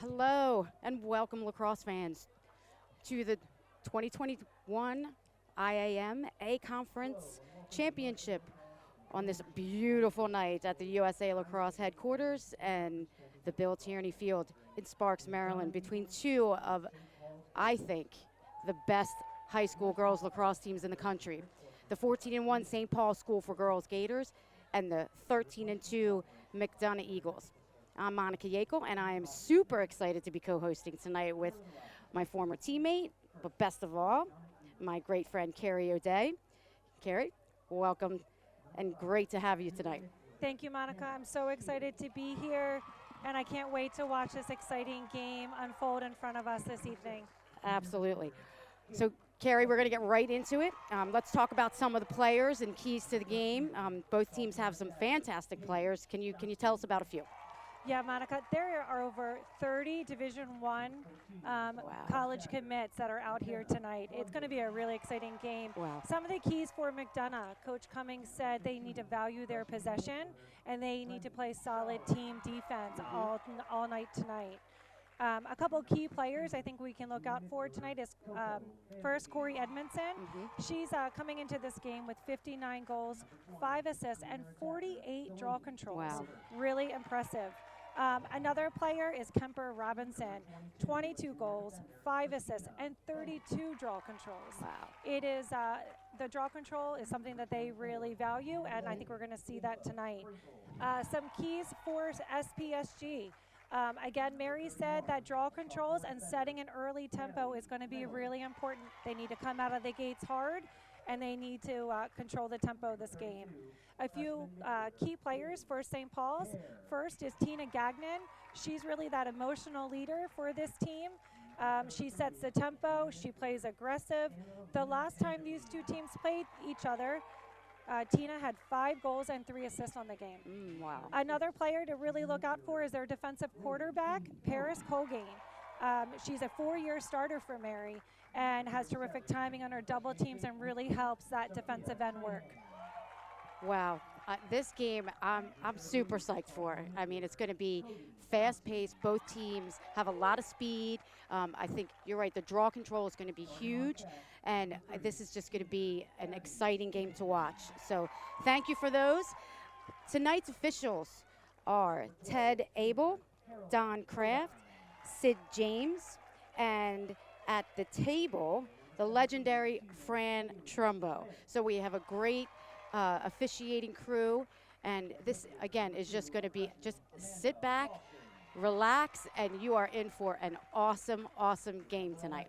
Hello and welcome, lacrosse fans, to the 2021 IAAM A Conference Championship on this beautiful night at the USA Lacrosse headquarters and the Bill Tierney Field in Sparks, Maryland, between two of, I think, the best high school girls lacrosse teams in the country. The 14-1 St. Paul School for Girls Gators and the 13-2 McDonogh Eagles. I'm Monica Yackel, and I am super excited to be co-hosting tonight with my former teammate, but best of all, my great friend, Cory O'Day. Cory, welcome, and great to have you tonight. Thank you, Monica. I'm so excited to be here, and I can't wait to watch this exciting game unfold in front of us this evening. Absolutely. So, Cory, we're going to get right into it. Let's talk about some of the players and keys to the game. Both teams have some fantastic players. Can you tell us about a few? Yeah, Monica, there are over 30 Division I college commits that are out here tonight. It's going to be a really exciting game. Wow. Some of the keys for McDonogh, Coach Cummings said they need to value their possession and they need to play solid team defense all night tonight. A couple key players I think we can look out for tonight is first Cory Edmondson. She's coming into this game with 59 goals, 5 assists, and 48 draw controls. Wow. Really impressive. Another player is Kemper Robinson, 22 goals, 5 assists, and 32 draw controls. Wow. It is the draw control is something that they really value, and I think we're going to see that tonight. Some keys for SPSG. Again, Mary said that draw controls and setting an early tempo is going to be really important. They need to come out of the gates hard, and they need to control the tempo of this game. A few key players for St. Paul's. First is Tina Gagnon. She's really that emotional leader for this team. She sets the tempo. She plays aggressive. The last time these two teams played each other, Tina had 5 goals and 3 assists on the game. Wow. Another player to really look out for is their defensive quarterback, Paris Colgate. She's a 4-year starter for Mary and has terrific timing on her double teams and really helps that defensive end work. Wow. This game, I'm super psyched for. I mean, it's going to be fast-paced. Both teams have a lot of speed. I think you're right. The draw control is going to be huge, and this is just going to be an exciting game to watch. So thank you for those. Tonight's officials are Ted Abel, Don Kraft, Sid James, and at the table, the legendary Fran Trumbo. So we have a great officiating crew, and this again is just going to be just sit back, relax, and you are in for an awesome game tonight.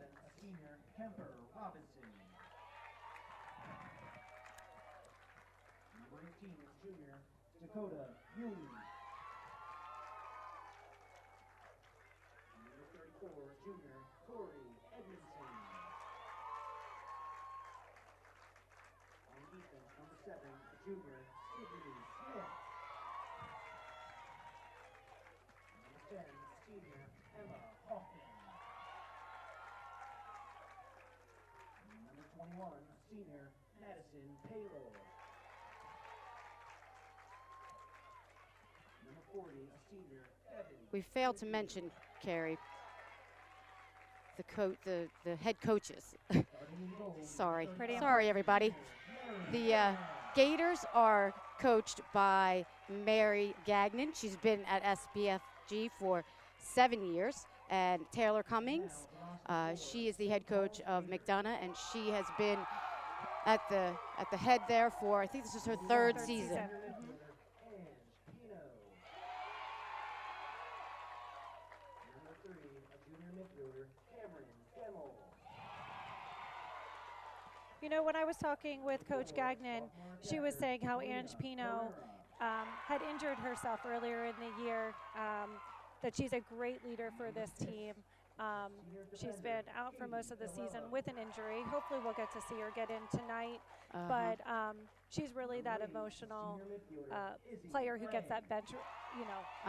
Cory Edmondson. On defense, number 7, junior Sydney Smith. Number 10, senior Emma Hoffman. Number 21, senior Madison Taylor. Number 40, senior Evan. We failed to mention, Cory, the head coaches. Sorry, everybody. The Gators are coached by Mary Gagnon. She's been at SBFG for 7 years, and Taylor Cummings. She is the head coach of McDonogh, and she has been at the head there for, I think this is her third season. You know, when I was talking with Coach Gagnon, she was saying how Ange Pino had injured herself earlier in the year, that she's a great leader for this team. She's been out for most of the season with an injury. Hopefully we'll get to see her get in tonight. But she's really that emotional player who gets that bench,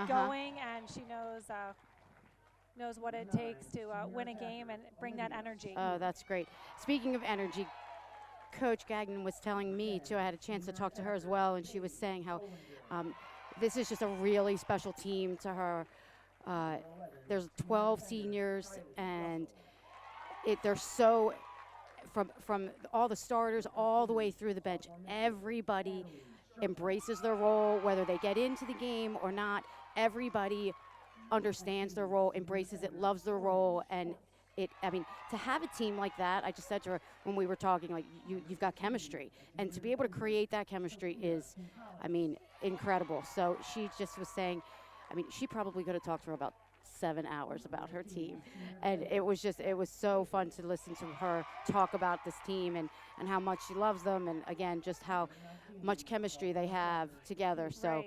going, and she knows what it takes to win a game and bring that energy. Oh, that's great. Speaking of energy, Coach Gagnon was telling me, too, I had a chance to talk to her as well, and she was saying how this is just a really special team to her. There's 12 seniors, and they're so, from all the starters all the way through the bench, everybody embraces their role, whether they get into the game or not. Everybody understands their role, embraces it, loves their role, and to have a team like that, I just said to her when we were talking, like, you've got chemistry, and to be able to create that chemistry is, incredible. So she just was saying, she probably could have talked for about 7 hours about her team, and it was so fun to listen to her talk about this team and how much she loves them, and again, just how much chemistry they have together. So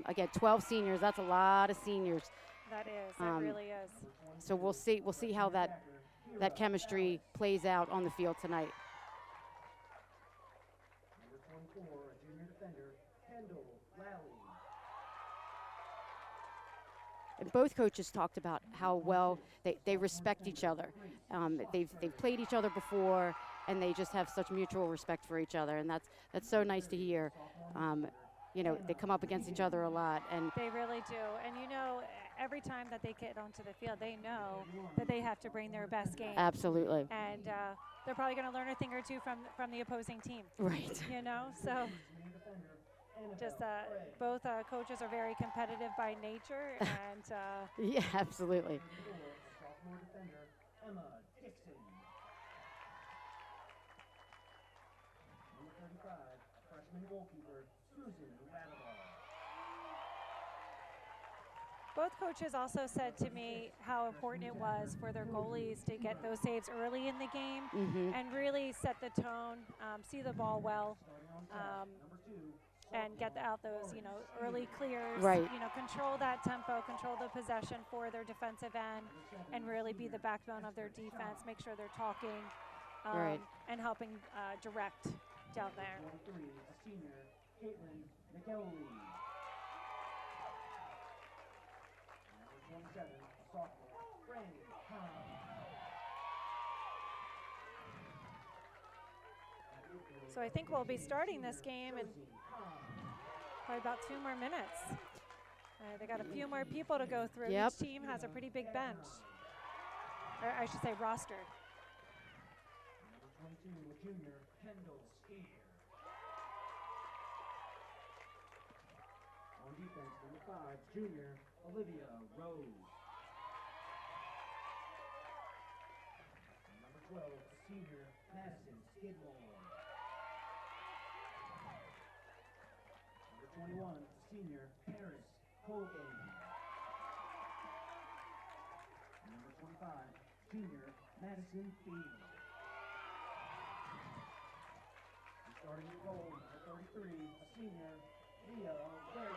again, 12 seniors, that's a lot of seniors. That is, it really is. So we'll see how that chemistry plays out on the field tonight. Number 24, a junior defender, Kendall Lally. And both coaches talked about how well they respect each other. They've played each other before, and they just have such mutual respect for each other, and that's so nice to hear. They come up against each other a lot, and they really do. And every time that they get onto the field, they know that they have to bring their best game. Absolutely. And they're probably going to learn a thing or two from the opposing team. Right. So just both coaches are very competitive by nature, and yeah, absolutely. Sophomore defender, Emma Dixon. Number 35, freshman goalkeeper, Susan Radaball. both coaches also said to me how important it was for their goalies to get those saves early in the game and really set the tone, see the ball well, and get out those, early clears, Right. Control that tempo, control the possession for their defensive end, and really be the backbone of their defense, make sure they're talking Right. and helping direct down there. 23, a senior, Caitlin McElwee. Number 27, a sophomore, Brandy Hahn. So I think we'll be starting this game in probably about 2 more minutes. They got a few more people to go through. Yep. Each team has a pretty big bench, or I should say roster. Number 22, a junior, Kendall Spear. On defense, number 5, junior, Olivia Rose. Number 12, senior, Madison Skidmore. Number 21, senior, Paris Hogan. Number 25, junior, Madison Field. Starting the goal, number 33, a senior, Leah Gagnon.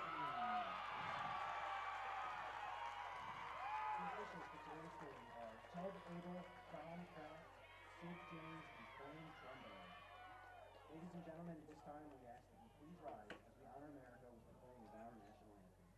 The officials for today's game are Ted Abel, Don Kraft, Sid James, and Brian Trumbo. Ladies and gentlemen, at this time we ask that you please rise as we honor America with the playing of our national anthem.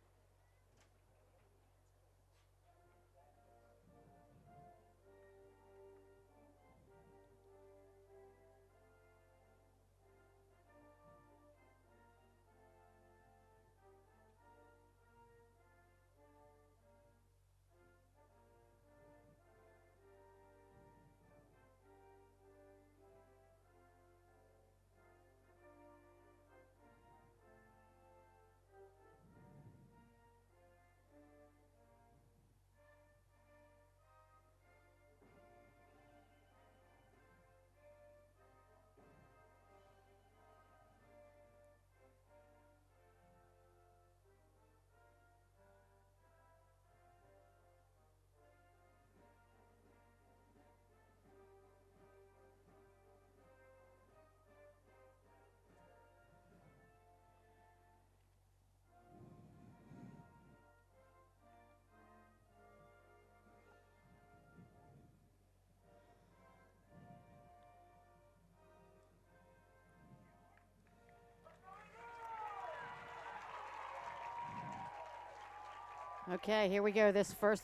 Okay, here we go. This first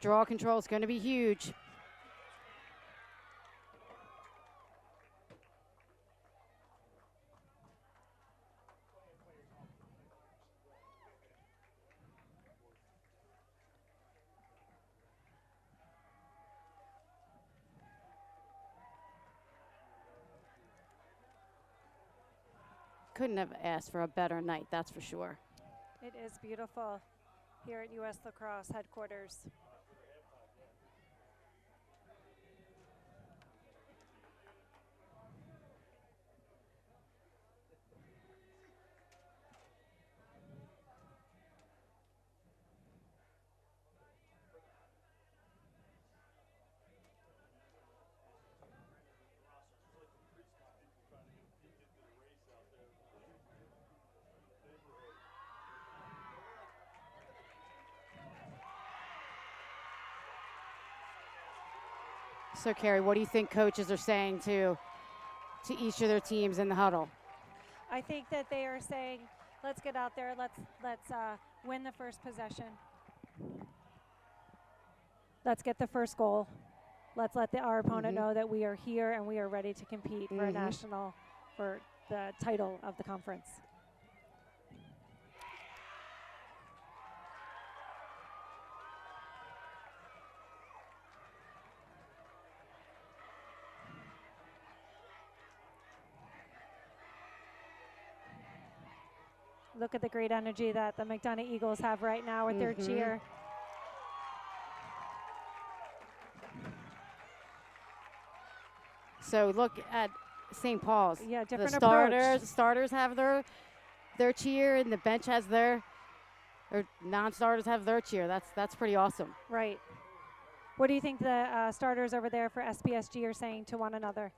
draw control is going to be huge. Couldn't have asked for a better night, that's for sure. It is beautiful here at U.S. Lacrosse headquarters. So, Carrie, what do you think coaches are saying to each of their teams in the huddle? I think that they are saying, let's get out there, let's win the first possession. Let's get the first goal. Let's let our opponent know that we are here and we are ready to compete for a national, for the title of the conference. Look at the great energy that the McDonogh Eagles have right now with their cheer. So look at St. Paul's. Yeah, different the approach. starters have their cheer, and the bench has or non-starters have their cheer. That's pretty awesome. Right. What do you think the starters over there for SPSG are saying to one another?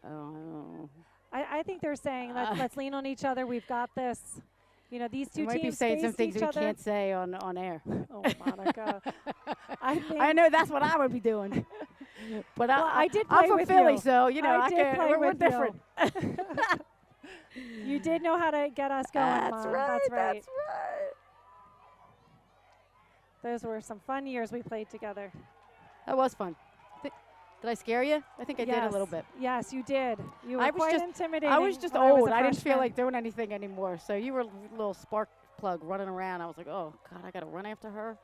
Oh. I think they're saying, let's lean on each other. We've got this. You know, these two might teams be saying some face things each we other. can't say on air. Oh, Monica. I know that's what I would be doing. But well, I did play I'm from with Philly, you. so you know I did play we're with different. You did know how to get us going, That's Mom. right. That's right. That's right. Those were some fun years we played together. That was fun. Did I scare you? I think I did a little bit. Yes, you did. You were I was quite just intimidating. I was just when old. I I didn't feel freshman. like doing anything anymore. So you were a little spark plug running around. I was like, oh God, I got to run after her.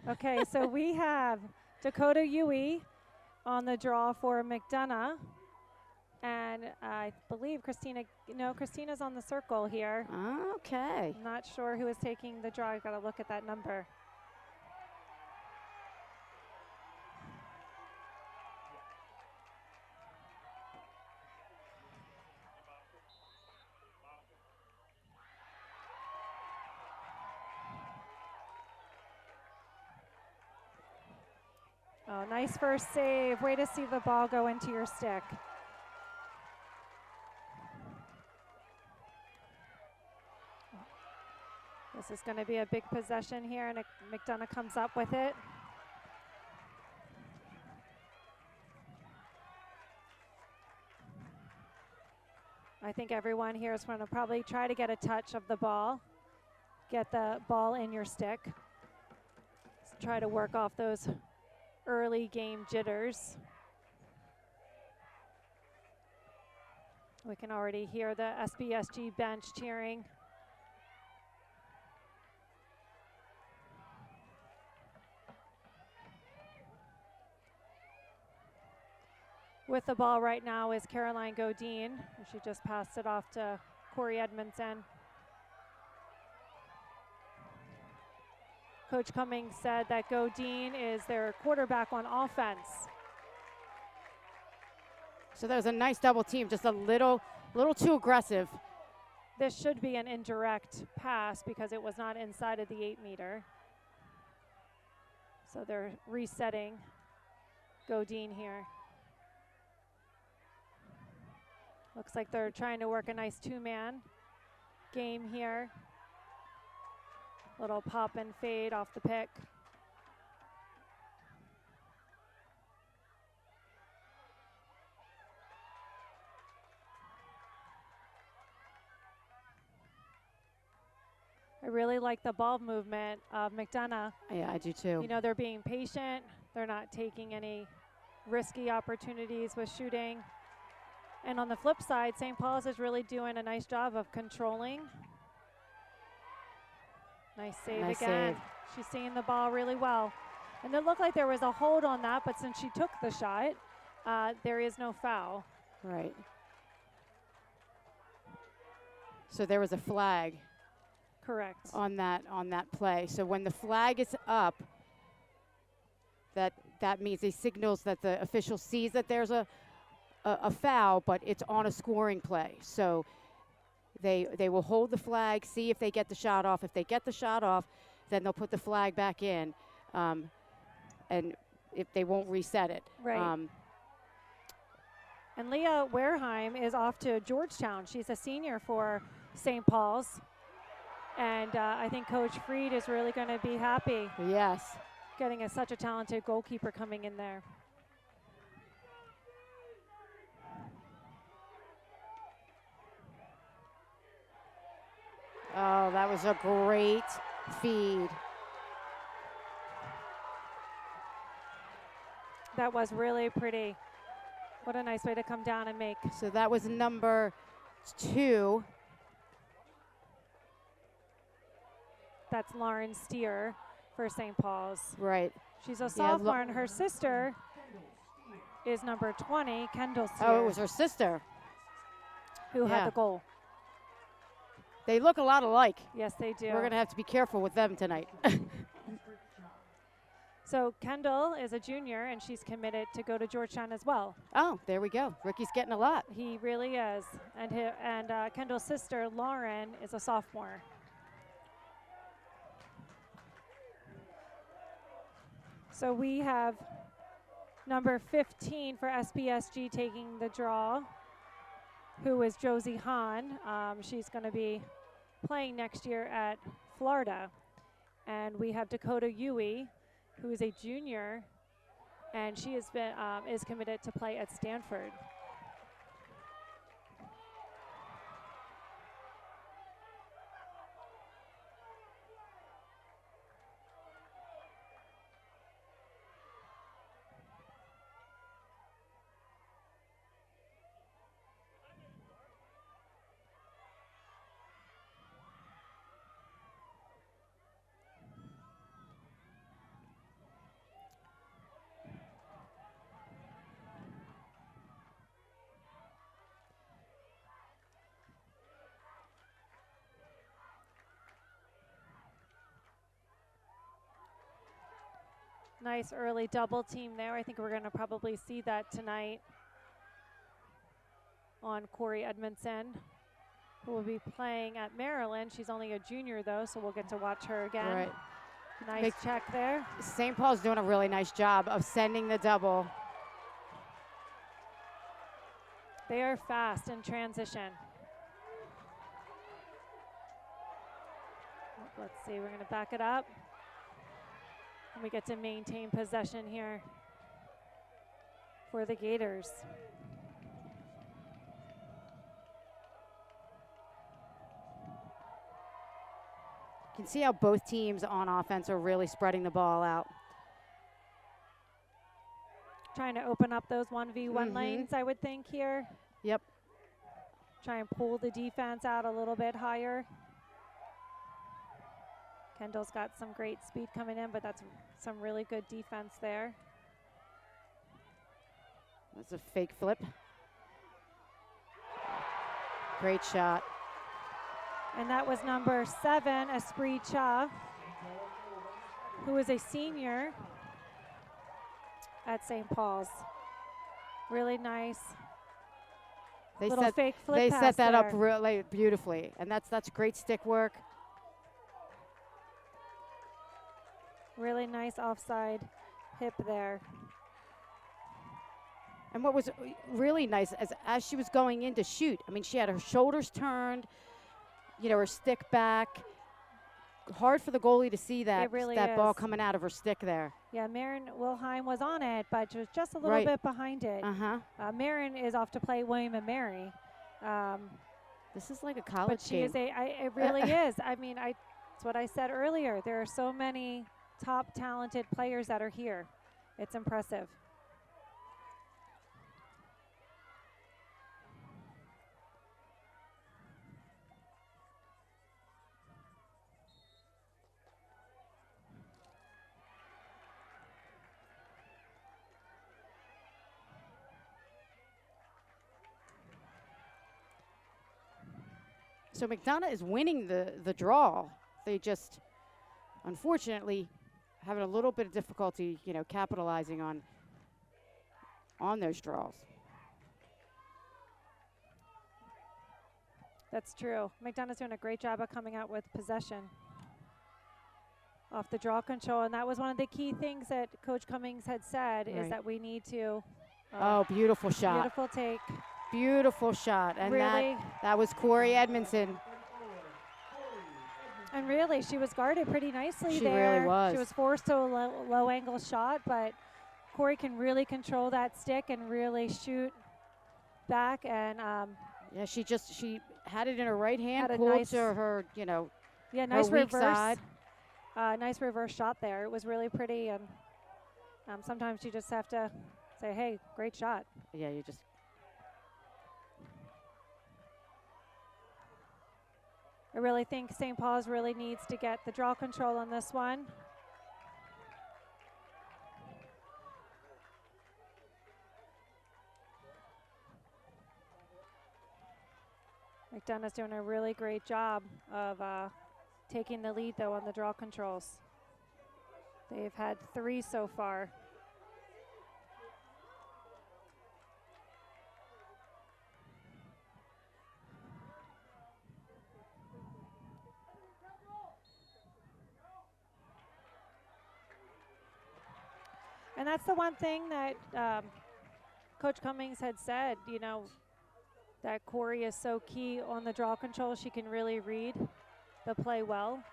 Okay, so we have Dakota Yui on the draw for McDonogh. And I believe Christina's on the circle here. Okay. I'm not sure who is taking the draw. I've got to look at that number. Oh, nice first save. Way to see the ball go into your stick. This is going to be a big possession here, and McDonogh comes up with it. I think everyone here is going to probably try to get a touch of the ball, get the ball in your stick. Let's try to work off those early game jitters. We can already hear the SPSG bench cheering. With the ball right now is Caroline Godine. She just passed it off to Cory Edmondson. Coach Cummings said that Godine is their quarterback on offense. So that was a nice double team, just a little too aggressive. This should be an indirect pass because it was not inside of the 8-meter. So they're resetting Godine here. Looks like they're trying to work a nice two-man game here. Little pop and fade off the pick. I really like the ball movement of McDonogh. Yeah, I do too. You know, they're being patient. They're not taking any risky opportunities with shooting. And on the flip side, St. Paul's is really doing a nice job of controlling. Nice save Nice again. save. She's seeing the ball really well. And it looked like there was a hold on that, but since she took the shot, there is no foul. Right. So there was a flag Correct. on that play. So when the flag is up, that means it signals that the official sees that there's a foul, but it's on a scoring play. So they will hold the flag, see if they get the shot off. If they get the shot off, then they'll put the flag back in, and if they won't reset it. Right. And Leah Wareheim is off to Georgetown. She's a senior for St. Paul's. And I think Coach Freed is really going to be happy Yes. getting such a talented goalkeeper coming in there. Oh, that was a great feed. That was really pretty. What a nice way to come down and make. So that was number 2. That's Lauren Steer for St. Paul's. Right. She's a sophomore, and her sister is number 20, Kendall Steer, Oh, it was her sister. who yeah. had the goal. They look a lot alike. Yes, they do. We're going to have to be careful with them tonight. So Kendall is a junior, and she's committed to go to Georgetown as well. Oh, there we go. Ricky's getting a lot. He really is. And Kendall's sister, Lauren, is a sophomore. So we have number 15 for SPSG taking the draw, who is Josie Hahn. She's going to be playing next year at Florida. And we have Dakota Yui, who is a junior, and she has been is committed to play at Stanford. Nice early double team there. I think we're going to probably see that tonight on Cory Edmondson, who will be playing at Maryland. She's only a junior, though, so we'll get to watch her again. Right. Nice check there. St. Paul's doing a really nice job of sending the double. They are fast in transition. Let's see, we're going to back it up. And we get to maintain possession here for the Gators. You can see how both teams on offense are really spreading the ball out. Trying to open up those 1v1 lanes, I would think, here. Yep. Try and pull the defense out a little bit higher. Kendall's got some great speed coming in, but that's some really good defense there. That's a fake flip. Great shot. And that was number 7, Esprit Cha, who is a senior at St. Paul's. Really nice. They little set, fake flip they pass set that there. up really beautifully, and that's great stick work. Really nice offside hip there. And what was really nice, as she was going in to shoot, I mean, she had her shoulders turned, you know, her stick back. Hard for the goalie to see that, It really that ball is. coming out of her stick there. Yeah, Marin Wilheim was on it, but was just a little Right. bit behind it. Uh-huh. Marin is off to play William and Mary. This is like a college But she game. is it really is. I mean, That's what I said earlier. There are so many top talented players that are here. It's impressive. So McDonogh is winning the draw. They just, unfortunately, having a little bit of difficulty, you know, capitalizing on those draws. That's true. McDonough's doing a great job of coming out with possession off the draw control, and that was one of the key things that Coach Cummings had said is that we need to. Oh, beautiful shot. Beautiful take. Beautiful shot, and really, that was Cory Edmondson. And really, she was guarded pretty nicely she there. Really was. She was forced to a low angle shot, but Cory can really control that stick and really shoot back. And yeah, she had it in her right hand, had a pulled nice, to her, you know, nice her weak reverse side. Nice reverse shot there. It was really pretty, and sometimes you just have to say, "Hey, great shot." Yeah, you just. I really think St. Paul's really needs to get the draw control on this one. McDonough's doing a really great job of taking the lead, though, on the draw controls. They've had 3 so far. And that's the one thing that Coach Cummings had said, you know, that Cory is so key on the draw control. She can really read the play well.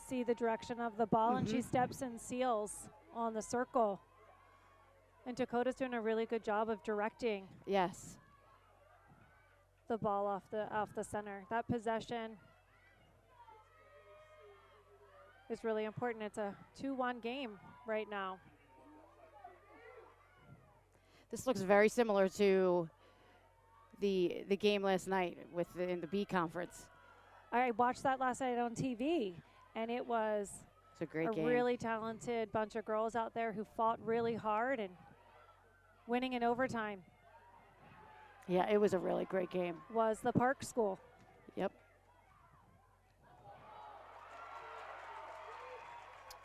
See the direction of the ball, and she steps and seals on the circle. And Dakota's doing a really good job of directing. Yes. The ball off the center. That possession is really important. It's a 2-1 game right now. This looks very similar to the game last night in the B conference. I watched that last night on TV, and it was a great game. Really talented bunch of girls out there who fought really hard and winning in overtime. Yeah, it was a really great game. Was the Park School. Yep.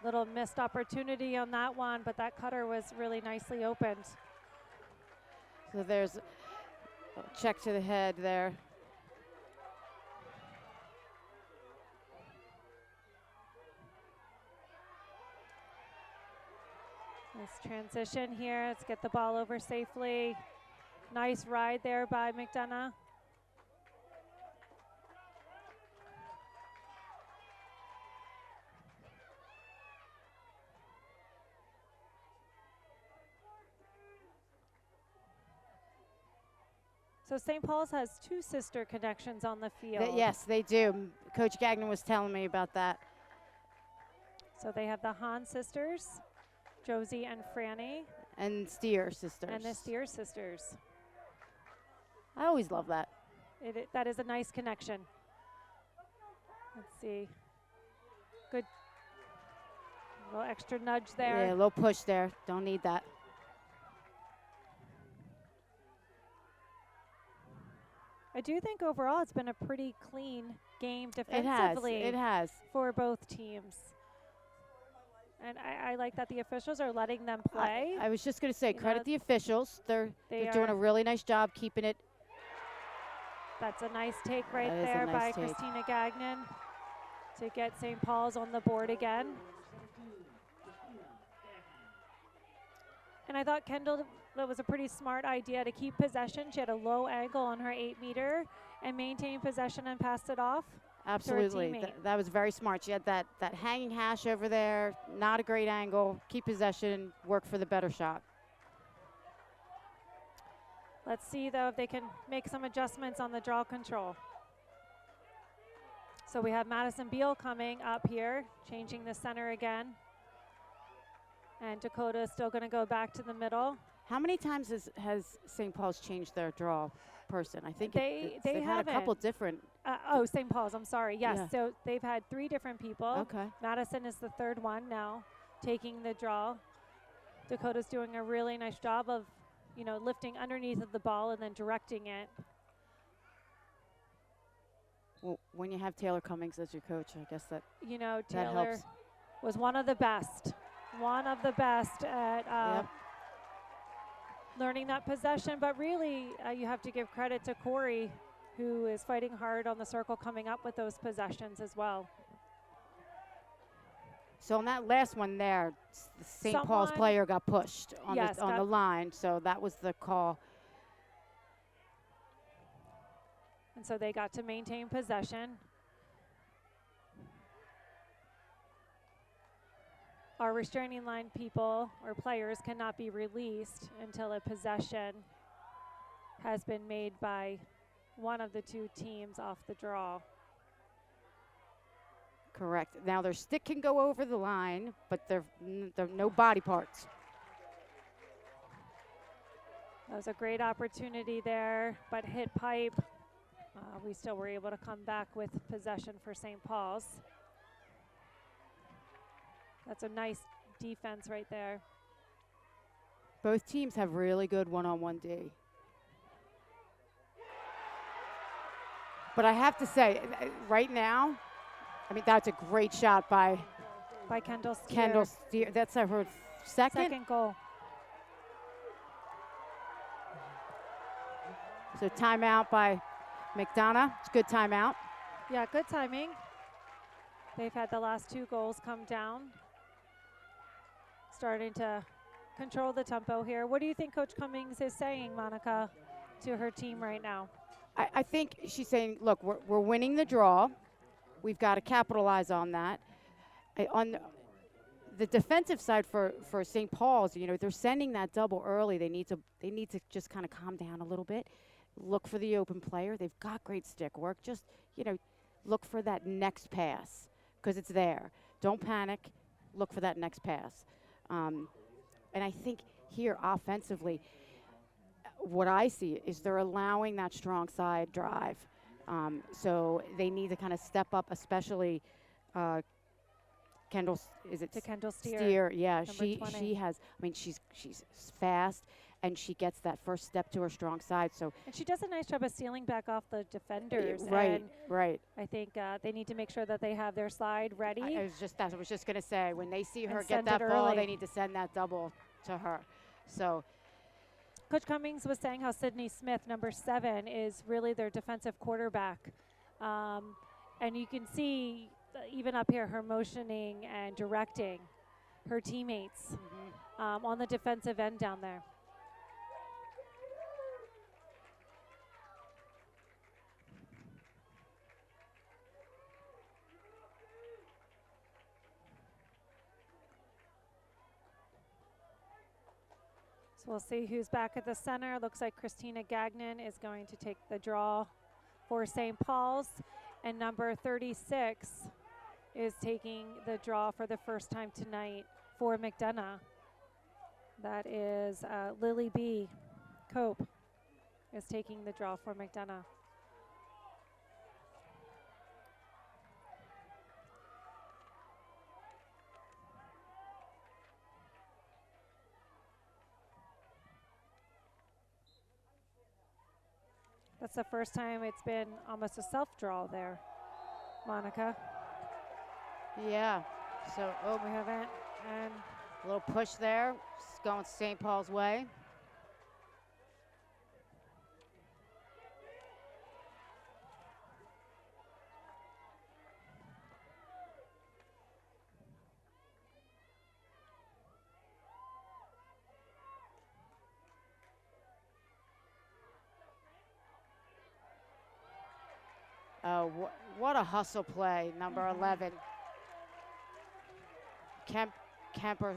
Little missed opportunity on that one, but that cutter was really nicely opened. So there's a check to the head there. Nice transition here. Let's get the ball over safely. Nice ride there by McDonogh. So St. Paul's has 2 sister connections on the field. Yes, they do. Coach Gagnon was telling me about that. So they have the Hahn sisters, Josie and Franny. And Steer sisters. And the Steer sisters. I always love that. That is a nice connection. Let's see. Good. A little extra nudge there. Yeah, a little push there. Don't need that. I do think overall it's been a pretty clean game defensively. It has. For both teams. And I like that the officials are letting them play. I was just going to say, credit the officials. They're doing a really nice job keeping it. That's a nice take right there by Christina Gagnon to get St. Paul's on the board again. And I thought Kendall, that was a pretty smart idea to keep possession. She had a low angle on her 8-meter and maintain possession and passed it off. Absolutely. That was very smart. She had that hanging hash over there, not a great angle, keep possession, work for the better shot. Let's see, though, if they can make some adjustments on the draw control. So we have Madison Beal coming up here, changing the center again. And Dakota is still going to go back to the middle. How many times has St. Paul's changed their draw person? I think They they've had a couple haven't. different. St. Paul's, I'm sorry. Yes, Yeah. so they've had 3 different people. Okay. Madison is the third one now, taking the draw. Dakota's doing a really nice job of, lifting underneath of the ball and then directing it. Well, when you have Taylor Cummings as your coach, I guess that Taylor helps. was one of the best at learning that possession. But really, you have to give credit to Cory, who is fighting hard on the circle, coming up with those possessions as well. So on that last one there, the St. Paul's player got pushed on the line, so that was the call. And so they got to maintain possession. Our restraining line people or players cannot be released until a possession has been made by one of the 2 teams off the draw. Correct. Now their stick can go over the line, but there are no body parts. That was a great opportunity there, but hit pipe. We still were able to come back with possession for St. Paul's. That's a nice defense right there. Both teams have really good one-on-one D. But I have to say, right now, that's a great shot by Kendall Steer. Kendall Steer. That's her second goal. So timeout by McDonogh. It's a good timeout. Yeah, good timing. They've had the last 2 goals come down. Starting to control the tempo here. What do you think Coach Cummings is saying, Monica, to her team right now? I think she's saying, look, we're winning the draw. We've got to capitalize on that. On the defensive side for St. Paul's, they're sending that double early. They need to just kind of calm down a little bit. Look for the open player. They've got great stick work. Just, look for that next pass because it's there. Don't panic. Look for that next pass. And I think here offensively, what I see is they're allowing that strong side drive. So they need to kind of step up, especially Kendall. Is it Kendall Steer? Steer, yeah. She 20. has. She's fast, and she gets that first step to her strong side. So and she does a nice job of sealing back off the defenders. Right, and right. I think they need to make sure that they have their slide ready. I was just gonna say when they see her And get send that it ball, early. they need to send that double to her. So. Coach Cummings was saying how Sydney Smith, number 7, is really their defensive quarterback. And you can see even up here her motioning and directing her teammates on the defensive end down there. So we'll see who's back at the center. Looks like Christina Gagnon is going to take the draw for St. Paul's. And number 36 is taking the draw for the first time tonight for McDonogh. That is Lily B. Cope is taking the draw for McDonogh. That's the first time it's been almost a self-draw there, Monica. Yeah. So We haven't. And a little push there. It's going St. Paul's way. What a hustle play, number 11. Kemper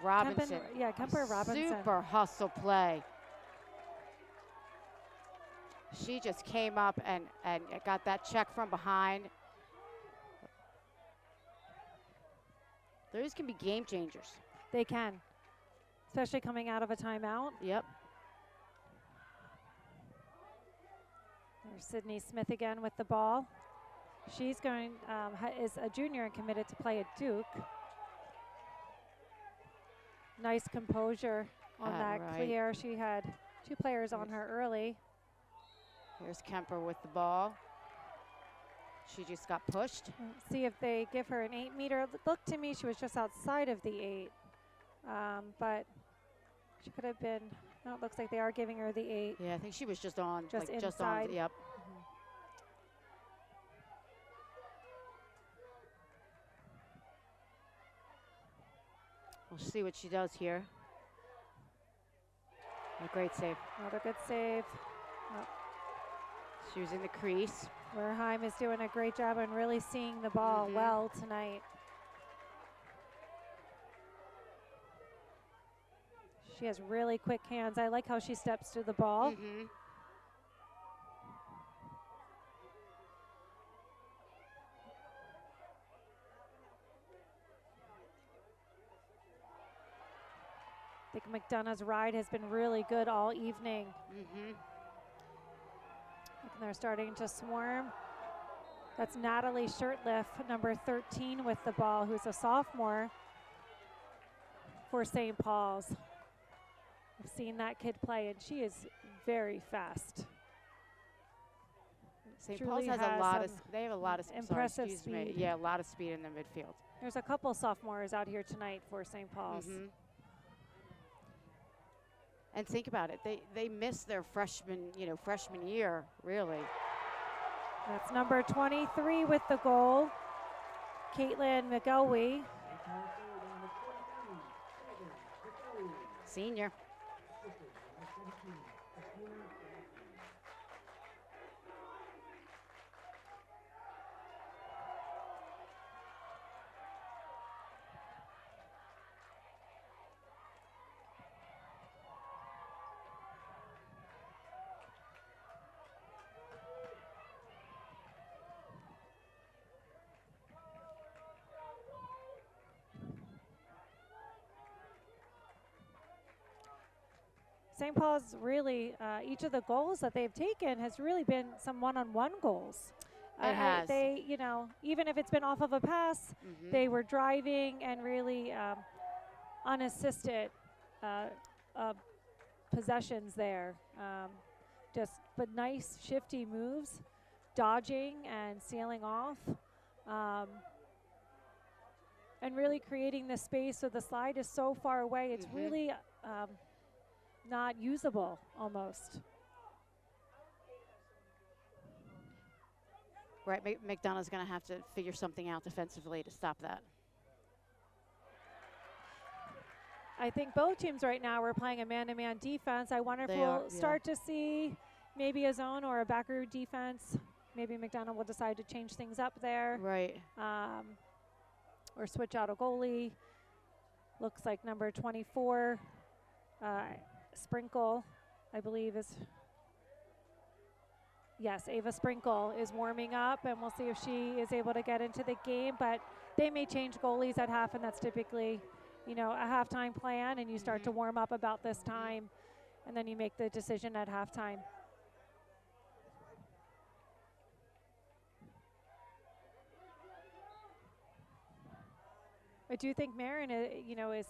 Robinson. Kemper Robinson. Super hustle play. She just came up and got that check from behind Those can be game changers. They can, especially coming out of a timeout. Yep. There's Sydney Smith again with the ball. She's going, is a junior and committed to play at Duke. Nice composure on that clear. She had 2 players on her early. Here's Kemper with the ball. She just got pushed. Let's see if they give her an 8-meter. Looked to me, she was just outside of the 8. But she could have been, no, it looks like they are giving her the 8. Yeah, I think she was just on. Just like, inside. Just on, yep. We'll see what she does here. A great save. Another good save. Oh. She was in the crease. Werheim is doing a great job and really seeing the ball well tonight. She has really quick hands. I like how she steps to the ball. I think McDonough's ride has been really good all evening. And they're starting to swarm. That's Natalie Shirtliff, number 13 with the ball, who's a sophomore for St. Paul's. I've seen that kid play, and she is very fast. St. Paul's has a lot of, they have a lot of impressive speed. Yeah, a lot of speed in the midfield. There's a couple sophomores out here tonight for St. Paul's. And think about it, they missed their freshman year, really. That's number 23 with the goal, Caitlin McGowie. Senior. St. Paul's really, each of the goals that they've taken has really been some one-on-one goals. It has. They, you know, even if it's been off of a pass, they were driving and really unassisted possessions there. But nice shifty moves, dodging and sealing off, and really creating the space so the slide is so far away. It's really not usable almost. Right, McDonough's going to have to figure something out defensively to stop that. I think both teams right now are playing a man-to-man defense. I wonder if we'll start to see maybe a zone or a back row defense. Maybe McDonogh will decide to change things up there. Right. Or switch out a goalie. Looks like number 24, Sprinkle, I believe is, yes, Ava Sprinkle is warming up, and we'll see if she is able to get into the game. But they may change goalies at half, and that's typically, you know, a halftime plan, and you start to warm up about this time, and then you make the decision at halftime. I do think Marin, you know, is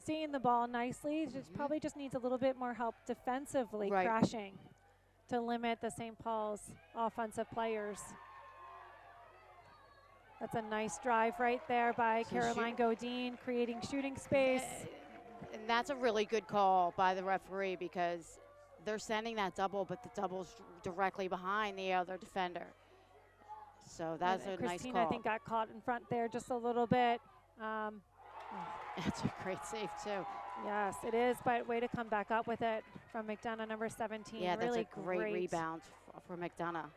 seeing the ball nicely. Just probably just needs a little bit more help defensively, crashing to limit the St. Paul's offensive players. That's a nice drive right there by Caroline Godin, creating shooting space. And that's a really good call by the referee, because they're sending that double, but the double's directly behind the other defender. So that's a nice call. Christina, I think, got caught in front there just a little bit. That's a great save, too. Yes, it is, but way to come back up with it from McDonogh, number 17. Yeah, really that's a great rebound for McDonogh.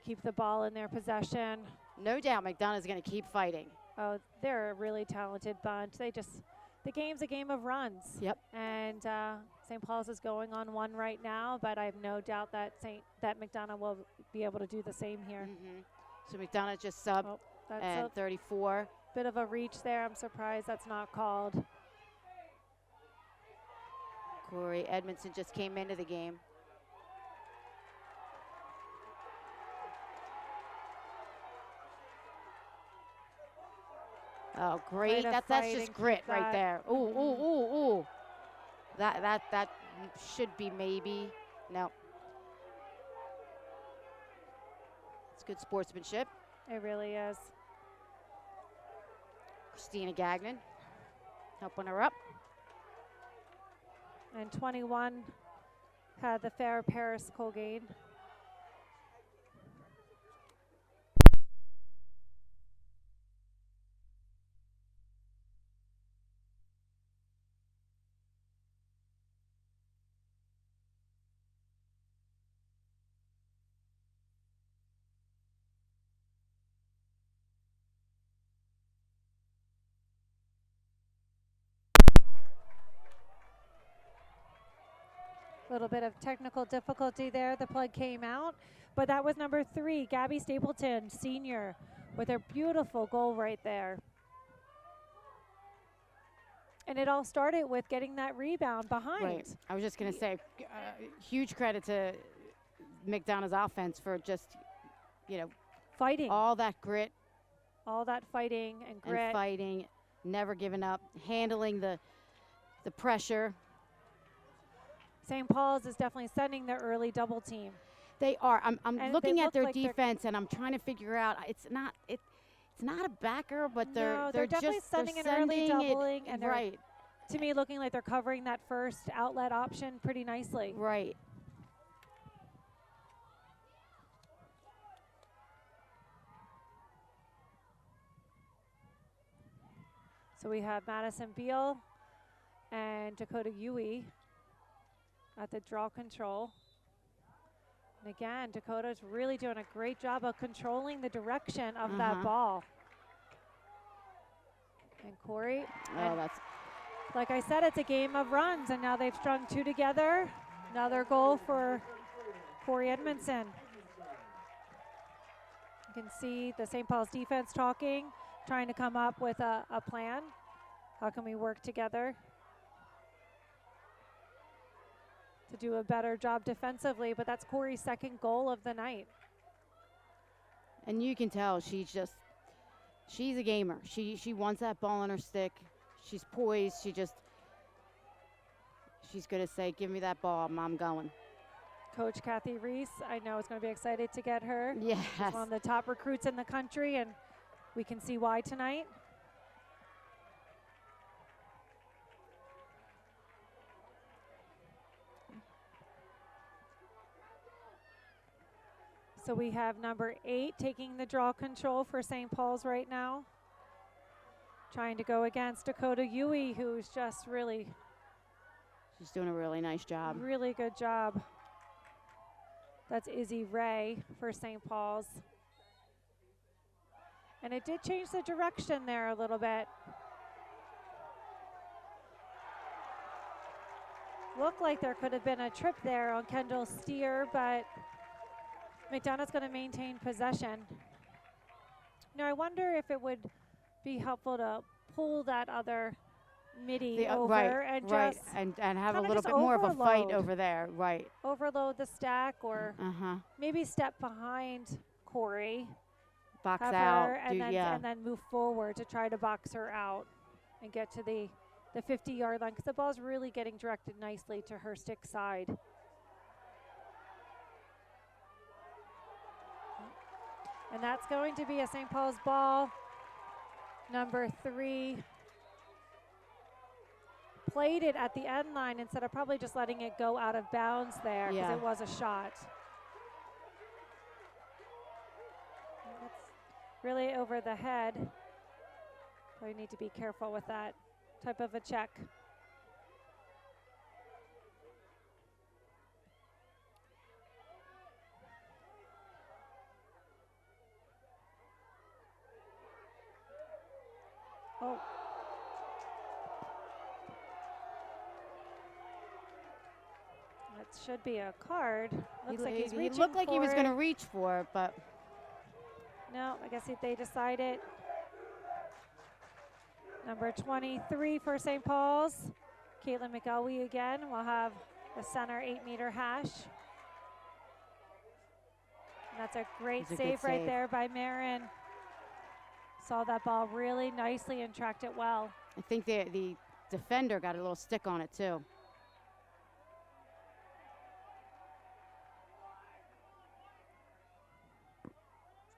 Keep the ball in their possession. No doubt McDonough's going to keep fighting. Oh, they're a really talented bunch. The game's a game of runs. Yep. And St. Paul's is going on one right now, but I have no doubt that McDonogh will be able to do the same here. So McDonogh just subbed, and 34 Bit of a reach there. I'm surprised that's not called. Cory Edmondson just came into the game. Oh, great. That's just grit right there. Ooh, ooh, ooh, ooh. That should be maybe. No. It's good sportsmanship. It really is. Christina Gagnon helping her up. And 21 had the fair Paris Colgate. Little bit of technical difficulty there. The plug came out, but that was number 3, Gabby Stapleton, senior, with her beautiful goal right there. And it all started with getting that rebound behind. Right. I was just going to say, huge credit to McDonough's offense for just, fighting. All that grit. All that fighting and grit. And fighting, never giving up, handling the pressure. St. Paul's is definitely sending their early double team. They are. I'm looking at their like defense, and I'm trying to figure out. It's not a backer, but they're definitely just sending an early doubling, and they're, to me, looking like they're covering that first outlet option pretty nicely. Right. So we have Madison Beal and Dakota Yui at the draw control. And again, Dakota's really doing a great job of controlling the direction of that ball. And Cory, like I said, it's a game of runs, and now they've strung 2 together. Another goal for Cory Edmondson. You can see the St. Paul's defense talking, trying to come up with a plan. How can we work together to do a better job defensively? But that's Cory's second goal of the night. And you can tell she's a gamer. She wants that ball on her stick. She's poised. She's going to say, give me that ball, I'm going. Coach Kathy Reese, I know, is going to be excited to get her. Yes. She's one of the top recruits in the country, and we can see why tonight. So we have number 8 taking the draw control for St. Paul's right now. Trying to go against Dakota Yui, who's just really... She's doing a really nice job. Really good job. That's Izzy Ray for St. Paul's. And it did change the direction there a little bit. Looked like there could have been a trip there on Kendall Steer, but McDonough's going to maintain possession. Now, I wonder if it would be helpful to pull that other midi over and just and have a little bit more of a fight over there, right? Overload the stack, or maybe step behind Cory, box out, and then move forward to try to box her out and get to the 50-yard line, because the ball's really getting directed nicely to her stick side. And that's going to be a St. Paul's ball. Number 3 played it at the end line instead of probably just letting it go out of bounds there, because it was a shot. That's really over the head. So we need to be careful with that type of a check. Oh. That should be a card. Looks like he's reaching. He looked like he was going to reach for it, but no, I guess they decided Number 23 for St. Paul's, Caitlin McElwee again will have the center 8-meter hash. And that's a great save right there by Marin. Saw that ball really nicely and tracked it well. I think the defender got a little stick on it too.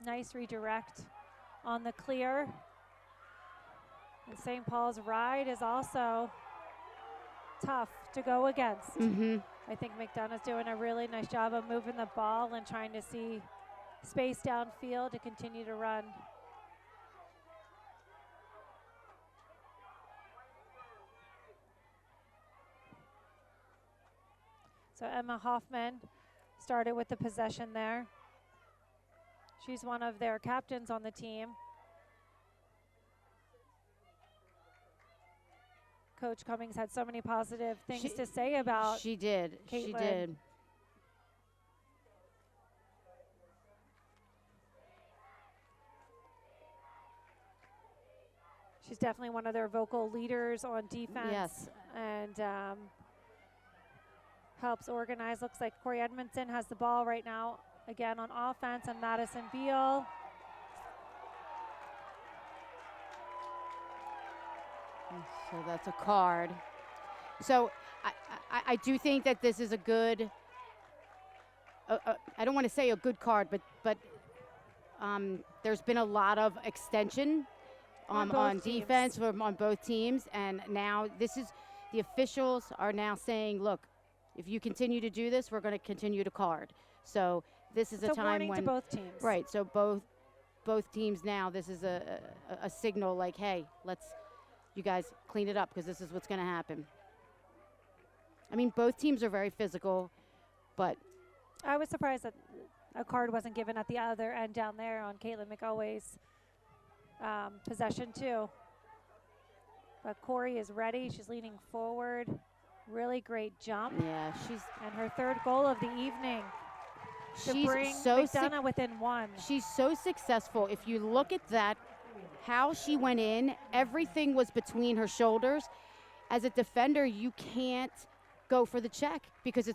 Nice redirect on the clear. And St. Paul's ride is also tough to go against. I think McDonough's doing a really nice job of moving the ball and trying to see space downfield to continue to run. So Emma Hoffman started with the possession there. She's one of their captains on the team. Coach Cummings had so many positive things to say about She did. Caitlin. She did. She's definitely one of their vocal leaders on defense. Yes. And helps organize. Looks like Cory Edmondson has the ball right now, again on offense, and Madison Beal. So that's a card. So I do think that this is a good, I don't want to say a good card, but there's been a lot of extension on defense on both teams. And now the officials are now saying, look, if you continue to do this, we're going to continue to card. So this is a time warning when to both teams. Right. So both teams now, this is a signal like, hey, you guys clean it up because this is what's going to happen. I mean, both teams are very physical, but I was surprised that a card wasn't given at the other end down there on Caitlin McElway's possession too. But Cory is ready. She's leaning forward. Really great jump. Yeah, and her third goal of the evening to she's bring so McDonogh within one. She's so successful. If you look at that, how she went in, everything was between her shoulders. As a defender, you can't go for the check because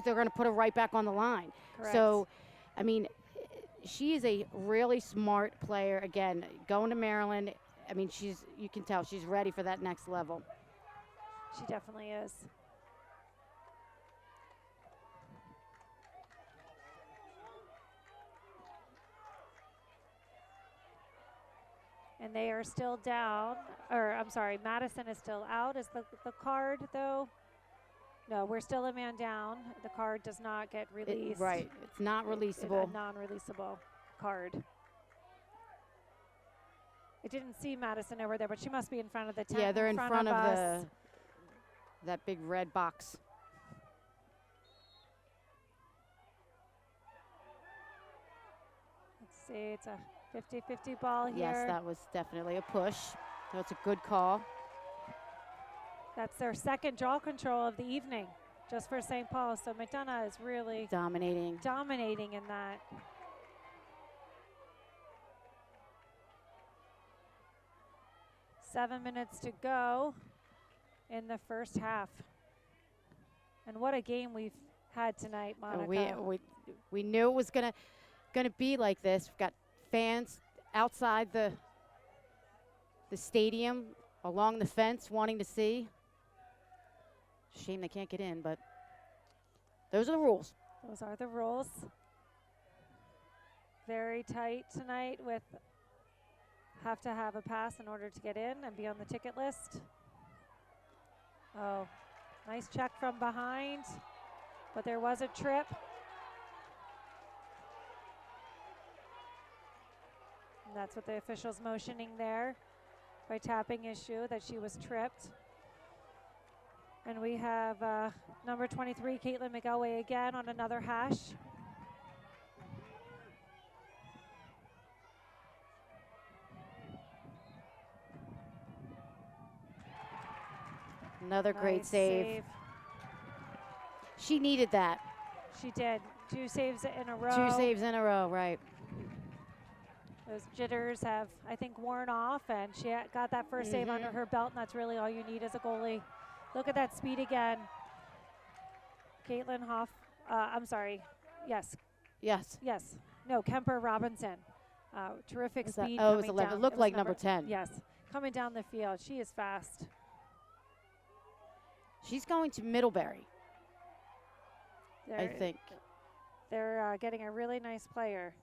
they're going to put her right back on the line. Correct. So, I mean, she is a really smart player. Again, going to Maryland, I mean, you can tell she's ready for that next level. She definitely is. And they are still down, or I'm sorry, Madison is still out. Is the card, though? No, we're still a man down. The card does not get released. Right, it's not releasable. A non-releasable card. I didn't see Madison over there, but she must be in front of the tent. Yeah, they're in front of us. That big red box. Let's see, it's a 50-50 ball here. Yes, that was definitely a push. So it's a good call. That's their second draw control of the evening, just for St. Paul. So McDonogh is really dominating in that. Seven minutes to go in the first half. And what a game we've had tonight, Monica. We knew it was gonna be like this. We've got fans outside the stadium, along the fence, wanting to see. Shame they can't get in, but those are the rules. Those are the rules. Very tight tonight with have to have a pass in order to get in and be on the ticket list. Oh, nice check from behind, but there was a trip. And that's what the official's motioning there by tapping his shoe, that she was tripped. And we have number 23, Caitlin McElway again on another hash. Another great save. She needed that. She did. 2 saves in a row. 2 saves in a row, right. Those jitters have, I think, worn off, and she got that first save under her belt, and that's really all you need as a goalie. Look at that speed again. Caitlin Hoff, I'm sorry, yes. Yes. Yes, no, Kemper Robinson. Terrific speed. Oh, it was 11. Down. It looked like number 10. Yes, coming down the field. She is fast. She's going to Middlebury, I think. They're getting a really nice player.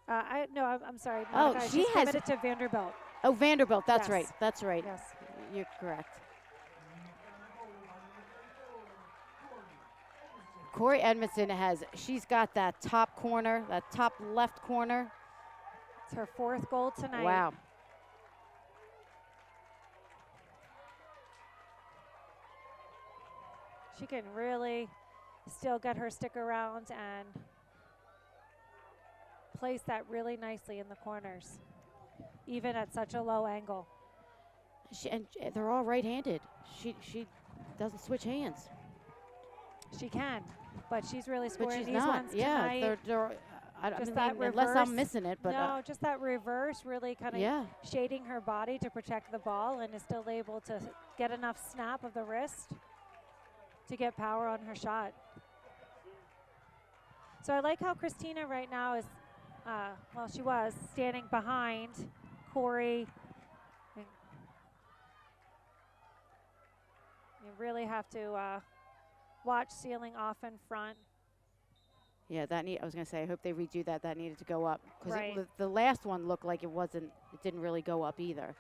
I'm sorry. Oh, Monica, she she's has committed to Vanderbilt. Oh, Vanderbilt. That's Yes. right. That's right. Yes. You're correct. Cory Edmondson she's got that top corner, that top left corner. It's her 4th goal tonight. Wow. She can really still get her stick around and place that really nicely in the corners, even at such a low angle. And they're all right-handed. She doesn't switch hands. She can, but she's really But scoring she's these not. ones Yeah, tonight. I Just mean, that unless reverse. I'm missing it. But No, just that reverse, really kind of yeah. shading her body to protect the ball, and is still able to get enough snap of the wrist to get power on her shot. So I like how Christina right now is, she was standing behind Cory. You really have to watch ceiling off in front. Yeah, I was going to say, I hope they redo that. That needed to go up. Because Right. the last one looked like it didn't really go up either.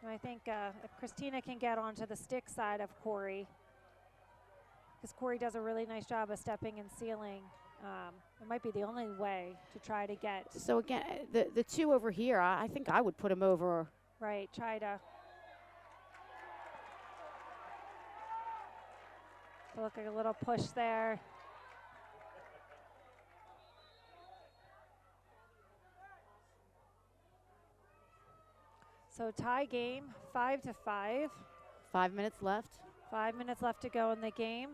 And I think if Christina can get onto the stick side of Cory, because Cory does a really nice job of stepping and sealing, it might be the only way to try to get. So again, the two over here, I think I would put them over. Right, try to. Look like a little push there. So tie game, 5-5. 5 minutes left. 5 minutes left to go in the game.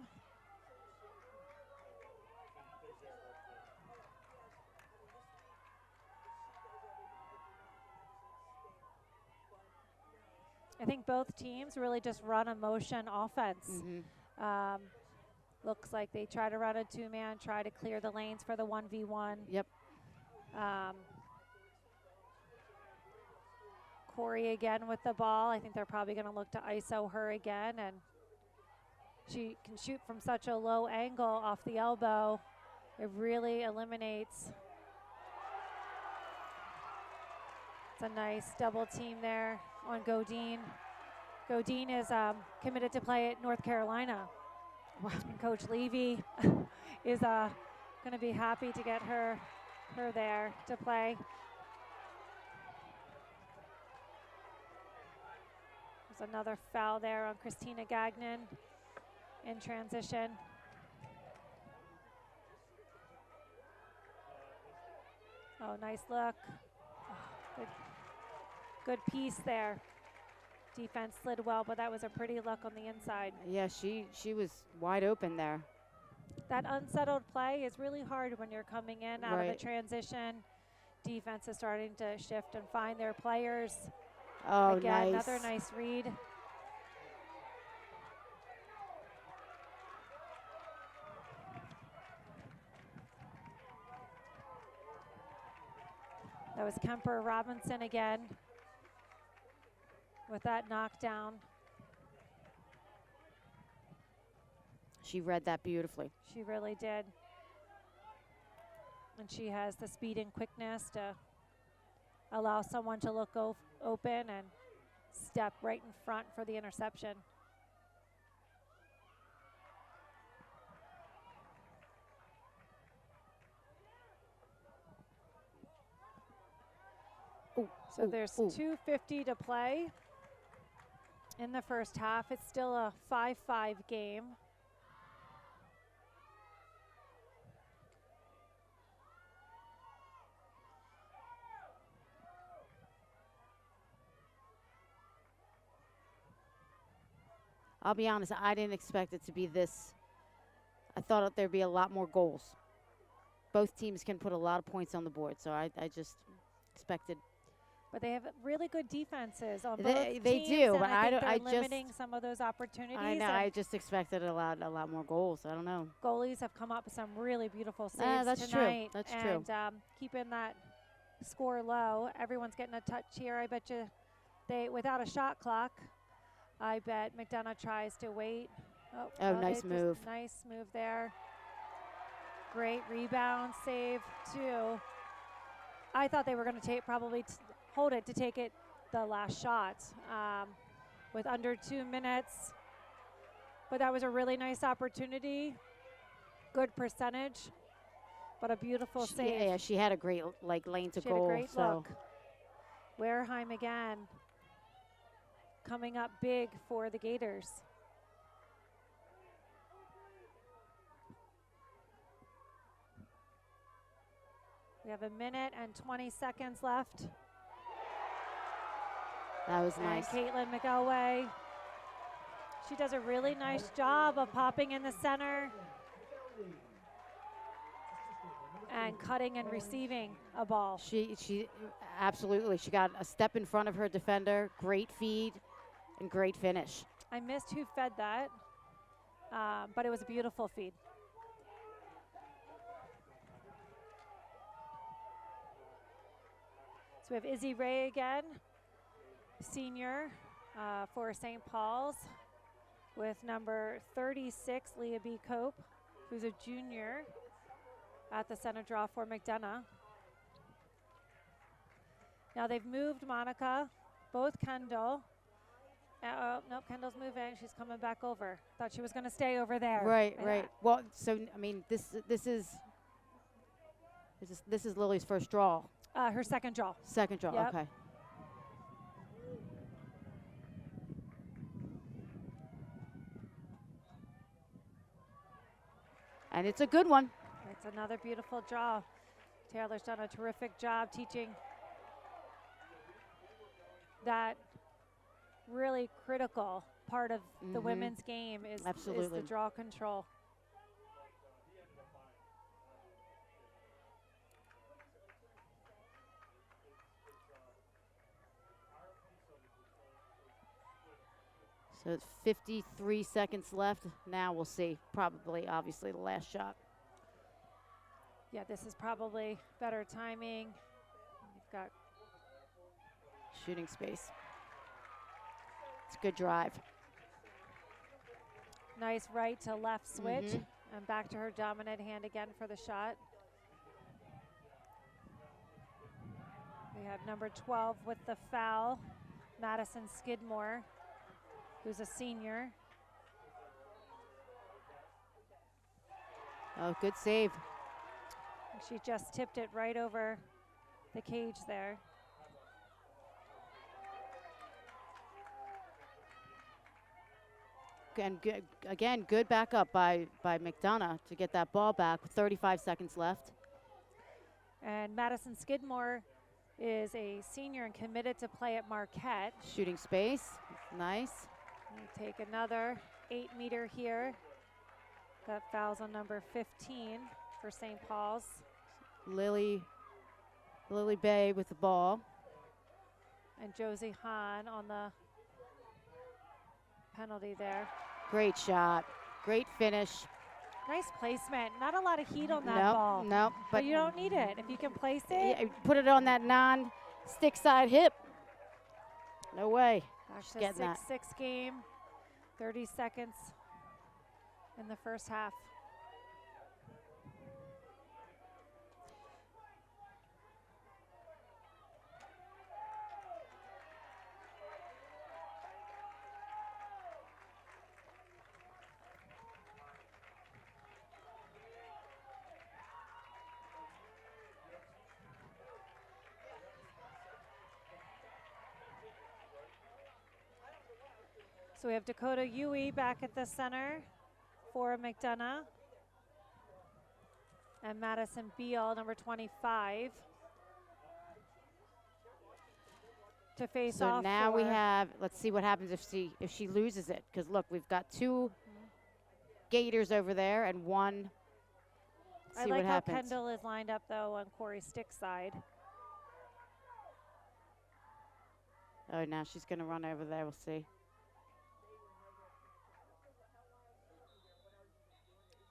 I think both teams really just run a motion offense. Looks like they try to run a 2-man, try to clear the lanes for the 1v1. Yep. Cory again with the ball. I think they're probably going to look to ISO her again, and she can shoot from such a low angle off the elbow. It really eliminates. It's a nice double team there on Godin. Godin is committed to play at North Carolina. Wow. And Coach Levy is going to be happy to get her there to play. There's another foul there on Christina Gagnon in transition. Oh, nice look. Oh, good piece there. Defense slid well, but that was a pretty look on the inside. Yeah, she was wide open there. That unsettled play is really hard when you're coming in out of the transition. Defense is starting to shift and find their players. Oh, Again, nice. another nice read. That was Kemper Robinson again with that knockdown. She read that beautifully. She really did. And she has the speed and quickness to allow someone to look open and step right in front for the interception. So there's 2:50 to play in the first half. It's still a 5-5 game. I'll be honest, I didn't expect it to be this. I thought there'd be a lot more goals. both teams can put a lot of points on the board. So I just expected. But they have really good defenses on both They teams. do, and but I think I they're limiting some of those opportunities. I know. and I just expected a lot more goals. I don't know. goalies have come up with some really beautiful saves That's tonight. true. That's true. And keeping that score low. Everyone's getting a touch here. I bet you without a shot clock, I bet McDonogh tries to wait. Oh, well, nice move. Nice move there. Great rebound save, too. I thought they were going to hold it to take it the last shot with under 2 minutes. But that was a really nice opportunity. Good percentage, but a beautiful save. Yeah, she had a great lane to goal. She had a great look. Wareheim again coming up big for the Gators. We have 1 minute and 20 seconds left. That was nice. And Caitlin McElway, she does a really nice job of popping in the center and cutting and receiving a ball. She absolutely. She got a step in front of her defender. Great feed and great finish. I missed who fed that, but it was a beautiful feed. So we have Izzy Ray again, senior for St. Paul's, with number 36, Leah B. Cope, who's a junior at the center draw for McDonogh. Now they've moved Monica, both Kendall. Oh, nope, Kendall's moving. She's coming back over. Thought she was going to stay over there. Right. Well, so I mean, this is Lily's first draw. Her second draw. Second draw. Yep. Okay. And it's a good one. It's another beautiful draw. Taylor's done a terrific job teaching that really critical part of the women's game is the draw control. So it's 53 seconds left. Now we'll see. Probably, obviously, the last shot. Yeah, this is probably better timing. You've got shooting space. It's a good drive. Nice right to left switch. And back to her dominant hand again for the shot. We have number 12 with the foul, Madison Skidmore, who's a senior. Oh, good save. She just tipped it right over the cage there. And again, good backup by McDonogh to get that ball back with 35 seconds left. And Madison Skidmore is a senior and committed to play at Marquette. Shooting space, nice. We take another 8-meter here. Got fouls on number 15 for St. Paul's. Lily Bay with the ball. And Josie Hahn on the penalty there. Great shot, great finish. Nice placement. Not a lot of heat on that ball. Nope. But you don't need it. If you can place it. Yeah, put it on that non-stick side hip. No way. Gosh, the 6-6 game. 30 seconds in the first half. So we have Dakota Yui back at the center for McDonogh. And Madison Beal, number 25, to face off. So now we have, let's see what happens if she loses it. Because look, we've got two Gators over there and one See I what like how happens. Kendall is lined up, though, on Cory's stick side. Oh, now she's going to run over there. We'll see.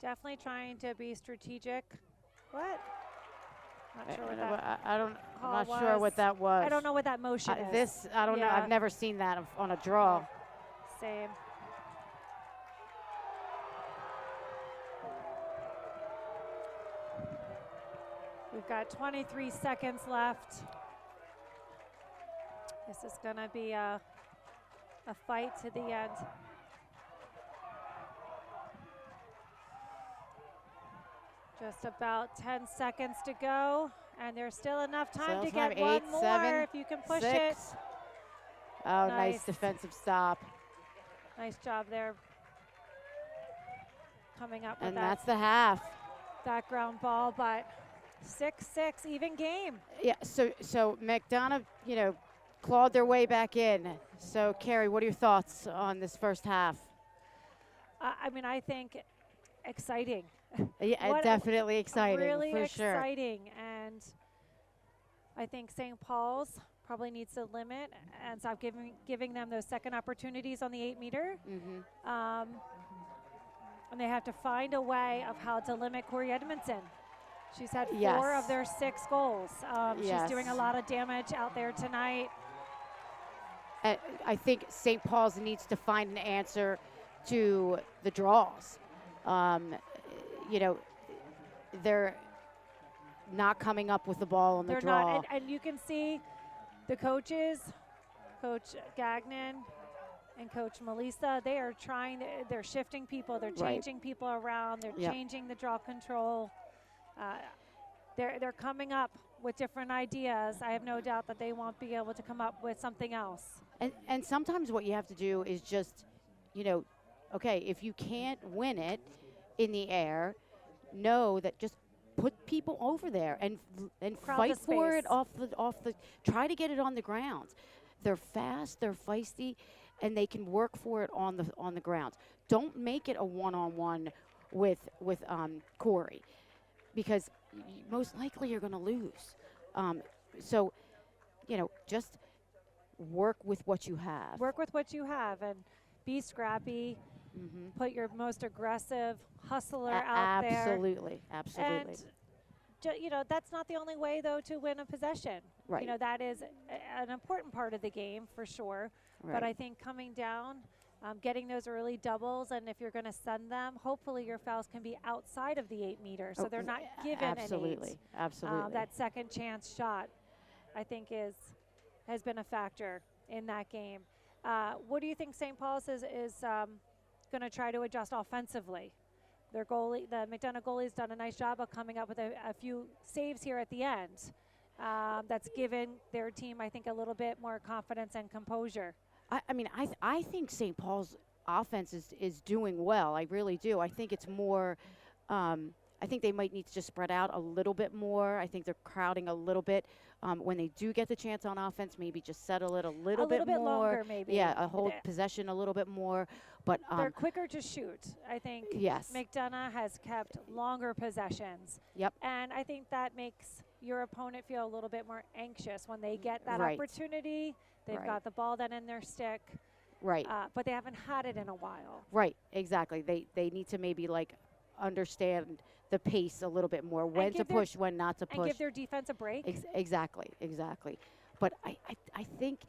Definitely trying to be strategic. What? Not sure what that I'm call not sure what was. that was. I don't know what that motion is. I don't know. Yeah. I've never seen that on a draw. Same. We've got 23 seconds left. This is going to be a fight to the end. Just about 10 seconds to go, and there's still enough time to get 8, one more 7, if you can push 6. it. Oh, Nice. nice defensive stop. Nice job there. Coming up with And that's the half. that ground ball, but 6-6, even game. Yeah, so McDonogh, clawed their way back in. So, Carrie, what are your thoughts on this first half? I think exciting. Yeah, definitely exciting, Really for sure. exciting, and I think St. Paul's probably needs to limit and stop giving them those second opportunities on the 8-meter. Mm-hmm. And they have to find a way of how to limit Cory Edmondson. She's had 4 Yes. of their 6 goals. Yes. She's doing a lot of damage out there tonight. I think St. Paul's needs to find an answer to the draws. They're not coming up with the ball on the They're draw. not, and you can see the coaches, Coach Gagnon and Coach Melissa, they are trying, they're shifting people, they're changing people around, they're changing the draw control. They're coming up with different ideas. I have no doubt that they won't be able to come up with something else. And sometimes what you have to do is just, okay, if you can't win it in the air, know that just put people over there and Crowd fight the for it space. off the try to get it on the ground. They're fast, they're feisty, and they can work for it on the grounds. Don't make it a one-on-one with Cory, because most likely you're going to lose. So, just work with what you have. Work with what you have and be scrappy. Mm-hmm. Put your most aggressive hustler out there. Absolutely. And that's not the only way, though, to win a possession. Right. That is an important part of the game for sure. Right. But I think coming down, getting those early doubles, and if you're going to send them, hopefully your fouls can be outside of the 8-meter, so they're not given absolutely. an 8. Absolutely. That second chance shot, I think, has been a factor in that game. What do you think St. Paul's is going to try to adjust offensively? Their goalie, the McDonogh goalie's done a nice job of coming up with a few saves here at the end. That's given their team, I think, a little bit more confidence and composure. I think St. Paul's offense is doing well. I really do. I think it's more. I think they might need to just spread out a little bit more. I think they're crowding a little bit. When they do get the chance on offense, maybe just settle it a little bit more. Longer, maybe. Yeah, hold possession a little bit more. But they're quicker to shoot. I think yes. McDonogh has kept longer possessions. Yep. And I think that makes your opponent feel a little bit more anxious when they get that Right. opportunity. They've Right. got the ball then in their stick. Right. But they haven't had it in a while. Right. Exactly. They need to maybe understand the pace a little bit more. When to push, when not to push. And give their defense a break. Exactly. But I think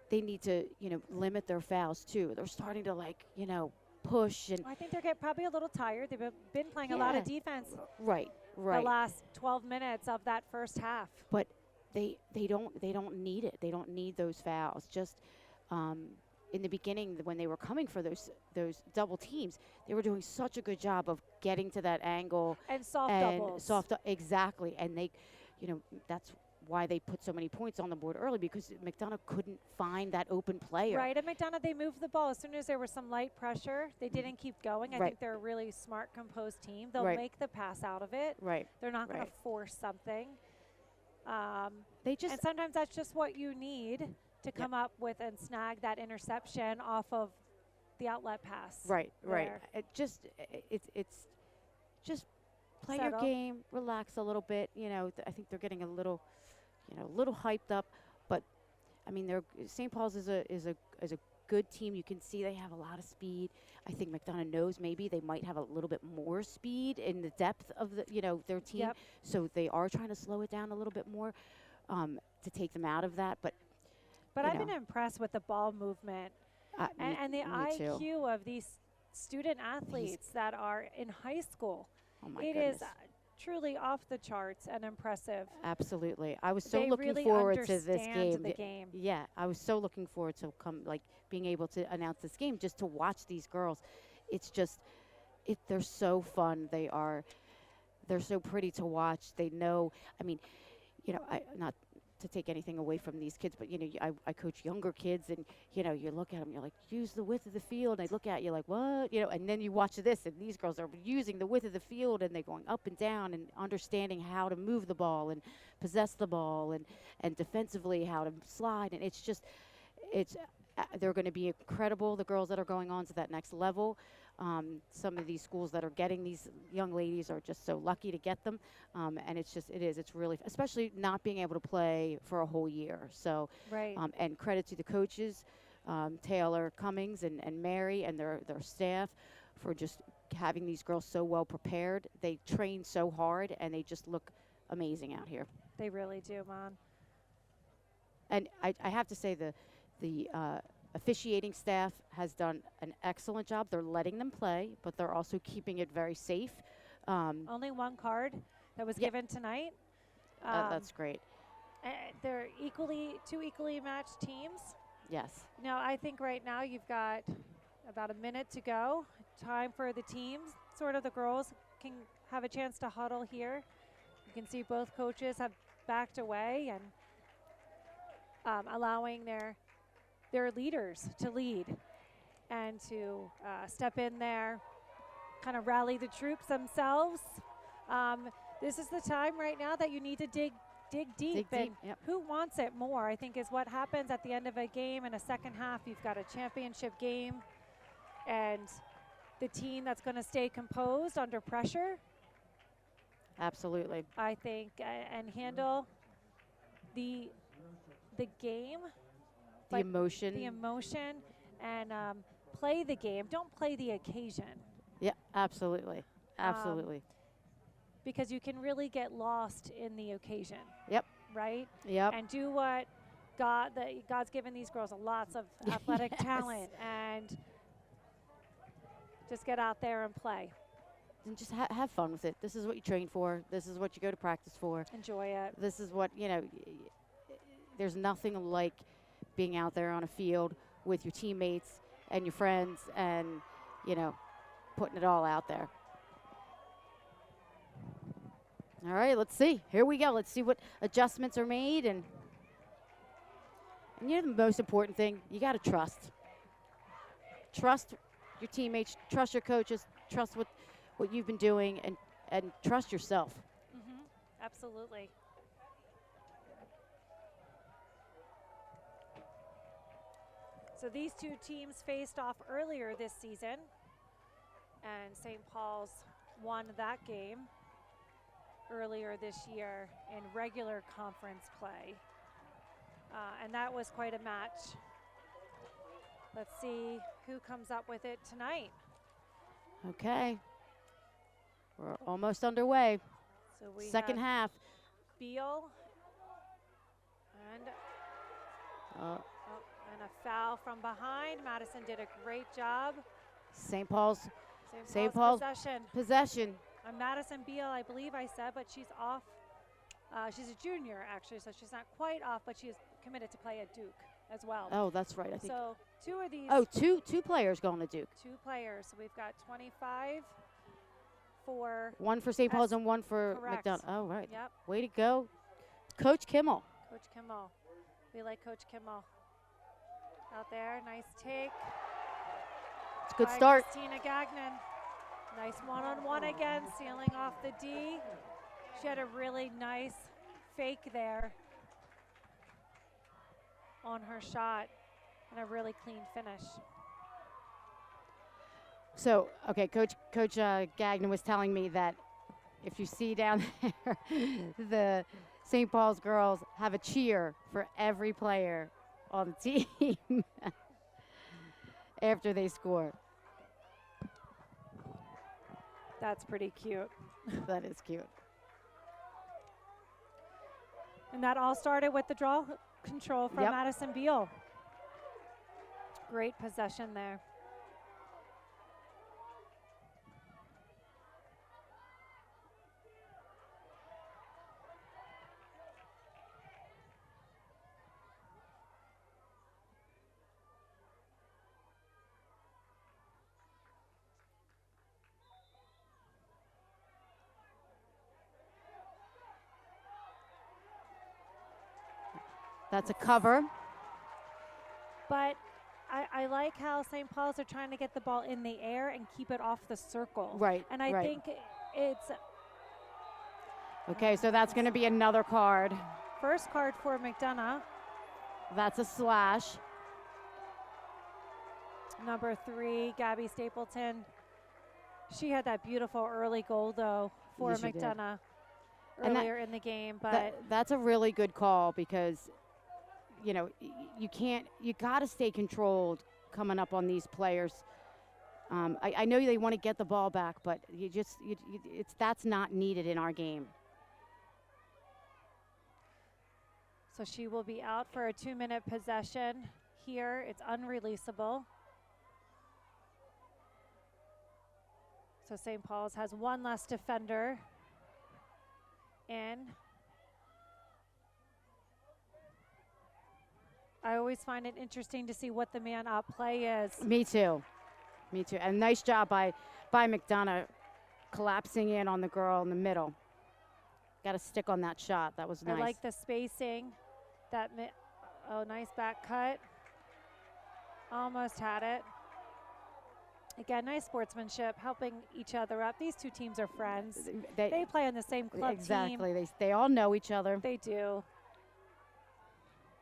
they need to, limit their fouls too. They're starting to push and. I think they're probably a little tired. They've been playing a lot of defense. Right. The last 12 minutes of that first half. But they don't need it. They don't need those fouls. Just in the beginning, when they were coming for those double teams, they were doing such a good job of getting to that angle and soft doubles. Exactly. And they, that's why they put so many points on the board early, because McDonogh couldn't find that open player. Right, and McDonogh, they moved the ball. As soon as there was some light pressure, they didn't keep going. I think they're a really smart, composed team. They'll make the pass out of it. Right. They're not going to force something. And And sometimes that's just what you need to come up with and snag that interception off of the outlet pass. Right. There. It's just play your settle. game, relax a little bit. I think they're getting a little hyped up. But I mean, St. Paul's is a good team. You can see they have a lot of speed. I think McDonogh knows maybe they might have a little bit more speed in the depth of their team. Yep. So they are trying to slow it down a little bit more to take them out of that. But I've been impressed with the ball movement and the me too. IQ of these student athletes that are in high school. Oh my It goodness. is truly off the charts and impressive. Absolutely. I was so They looking really forward to this understand game. the game. Yeah, I was so looking forward to being able to announce this game, just to watch these girls. It's just, they're so fun. They're so pretty to watch. They know, I mean, not to take anything away from these kids, but I coach younger kids, and you look at them, you're like, use the width of the field. And I look at you like, what? And then you watch this, and these girls are using the width of the field, and they're going up and down and understanding how to move the ball and possess the ball, and defensively how to slide. And they're going to be incredible. The girls that are going on to that next level. Some of these schools that are getting these young ladies are just so lucky to get them. And it's really, especially not being able to play for a whole year. So, Right. And credit to the coaches, Taylor Cummings and Mary and their staff for just having these girls so well prepared. They train so hard, and they just look amazing out here. They really do, Mon. And I have to say the officiating staff has done an excellent job. They're letting them play, but they're also keeping it very safe. Only one card that was Yep. given tonight. That's great. They're two equally matched teams. Yes. Now, I think right now you've got about a minute to go. Time for the teams. Sort of the girls can have a chance to huddle here. You can see both coaches have backed away and allowing their leaders to lead and to step in there, kind of rally the troops themselves. This is the time right now that you need to dig deep. And Yep. who wants it more, I think, is what happens at the end of a game. In a second half, you've got a championship game, and the team that's going to stay composed under pressure, Absolutely. I think, and handle the game. The emotion. The emotion and play the game. Don't play the occasion, Yeah, absolutely. Absolutely. because you can really get lost in the occasion. Yep. Right? Yep. And do what God's given these girls lots of athletic Yes. talent, and just get out there and play. And just have fun with it. This is what you train for. This is what you go to practice for. Enjoy it. This is what, there's nothing like being out there on a field with your teammates and your friends and, putting it all out there. All right, let's see. Here we go. Let's see what adjustments are made. And the most important thing, you got to trust. Trust your teammates, trust your coaches, trust what you've been doing, and trust yourself. Absolutely. So these two teams faced off earlier this season, and St. Paul's won that game earlier this year in regular conference play. And that was quite a match. Let's see who comes up with it tonight. Okay. We're almost underway. So we Second have half. Beal and Uh, and a foul from behind. Madison did a great job. St. Paul's St. Paul's possession. possession. Madison Beal, I believe I said, but she's off. She's a junior, actually, so she's not quite off, but she is committed to play at Duke as well. Oh, that's right. I think. So two of these. Oh, two players going to Duke. Two players. So we've got 25 for. One for St. Paul's and one for correct. McDonogh. Oh, right. Yep, Way to go, Coach Kimmel. Coach Kimmel. We like Coach Kimmel. Out there, nice take. It's a good by start. Christina Gagnon. Nice one-on-one again, sealing off the D. She had a really nice fake there on her shot and a really clean finish. So, okay, Coach Gagnon was telling me that if you see down there, the St. Paul's girls have a cheer for every player on the team after they score. That's pretty cute. That is cute. And that all started with the draw control from Yep. Madison Beal. Great possession there. That's a cover. But I like how St. Paul's are trying to get the ball in the air and keep it off the circle. Right, And I right. think it's Okay, so that's going to be another card. first card for McDonogh. That's a slash. Number 3, Gabby Stapleton. She had that beautiful early goal, though, for Yes, she did. McDonogh And that- earlier in the game. But That's a really good call because, you know, you got to stay controlled coming up on these players. I know they want to get the ball back, but that's not needed in our game. so she will be out for a 2-minute possession here. It's unreleasable. So St. Paul's has one less defender in. I always find it interesting to see what the man up play is. Me too. Me too. And nice job by McDonogh collapsing in on the girl in the middle. Got to stick on that shot. That was nice. I like the spacing. Nice back cut. Almost had it. Again, nice sportsmanship, helping each other up. These two teams are friends. They play on the same club team. Exactly. They all know each other. They do.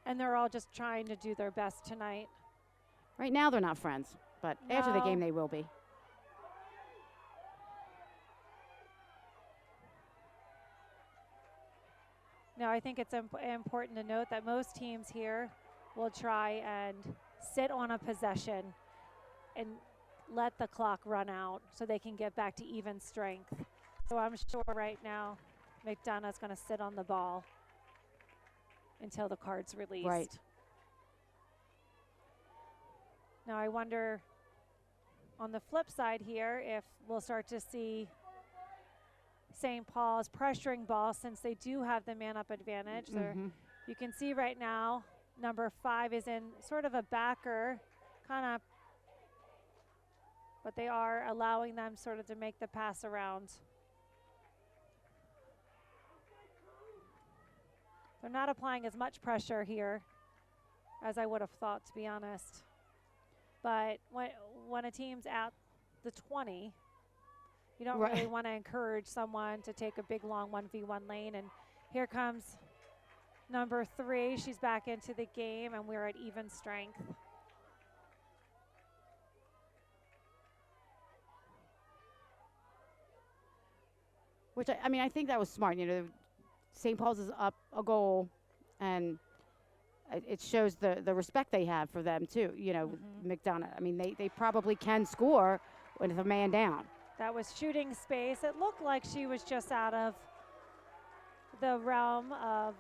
And they're all just trying to do their best tonight. Right now they're not friends, but after the No. game they will be. Now, I think it's important to note that most teams here will try and sit on a possession and let the clock run out so they can get back to even strength. So I'm sure right now McDonogh's going to sit on the ball until the card's released. Right. Now I wonder on the flip side here if we'll start to see St. Paul's pressuring ball since they do have the man-up advantage. You can see right now number 5 is in sort of a backer, kind of, but they are allowing them sort of to make the pass around. They're not applying as much pressure here as I would have thought, to be honest. But when a team's at the 20, you don't really want to encourage someone to take a big, long 1v1 lane. And here comes number 3. She's back into the game, and we're at even strength. Which, I think that was smart. You know, St. Paul's is up a goal, and it shows the respect they have for them, too. You know, McDonogh. I mean, they probably can score with a man down. That was shooting space. It looked like she was just out of the realm of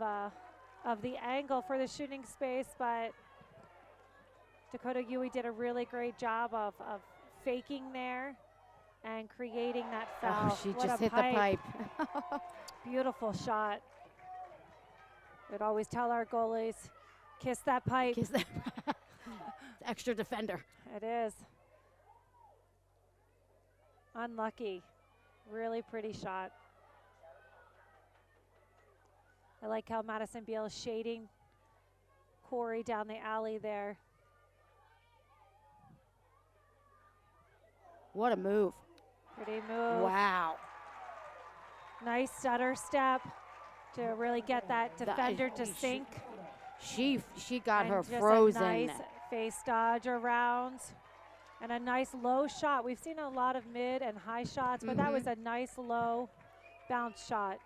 the angle for the shooting space, but Dakota Yui did a really great job of faking there and creating that foul. Oh, she What just a hit the pipe. Beautiful shot. We'd always tell our goalies, kiss that pipe. Kiss that extra defender. It is. Unlucky. Really pretty shot. I like how Madison Beal is shading Cory down the alley there. What a move. Pretty move. Wow. Nice stutter step to really get that defender to sink. She got And her just frozen. a nice face dodge around. And a nice low shot. We've seen a lot of mid and high shots, but that was a nice low bounce shot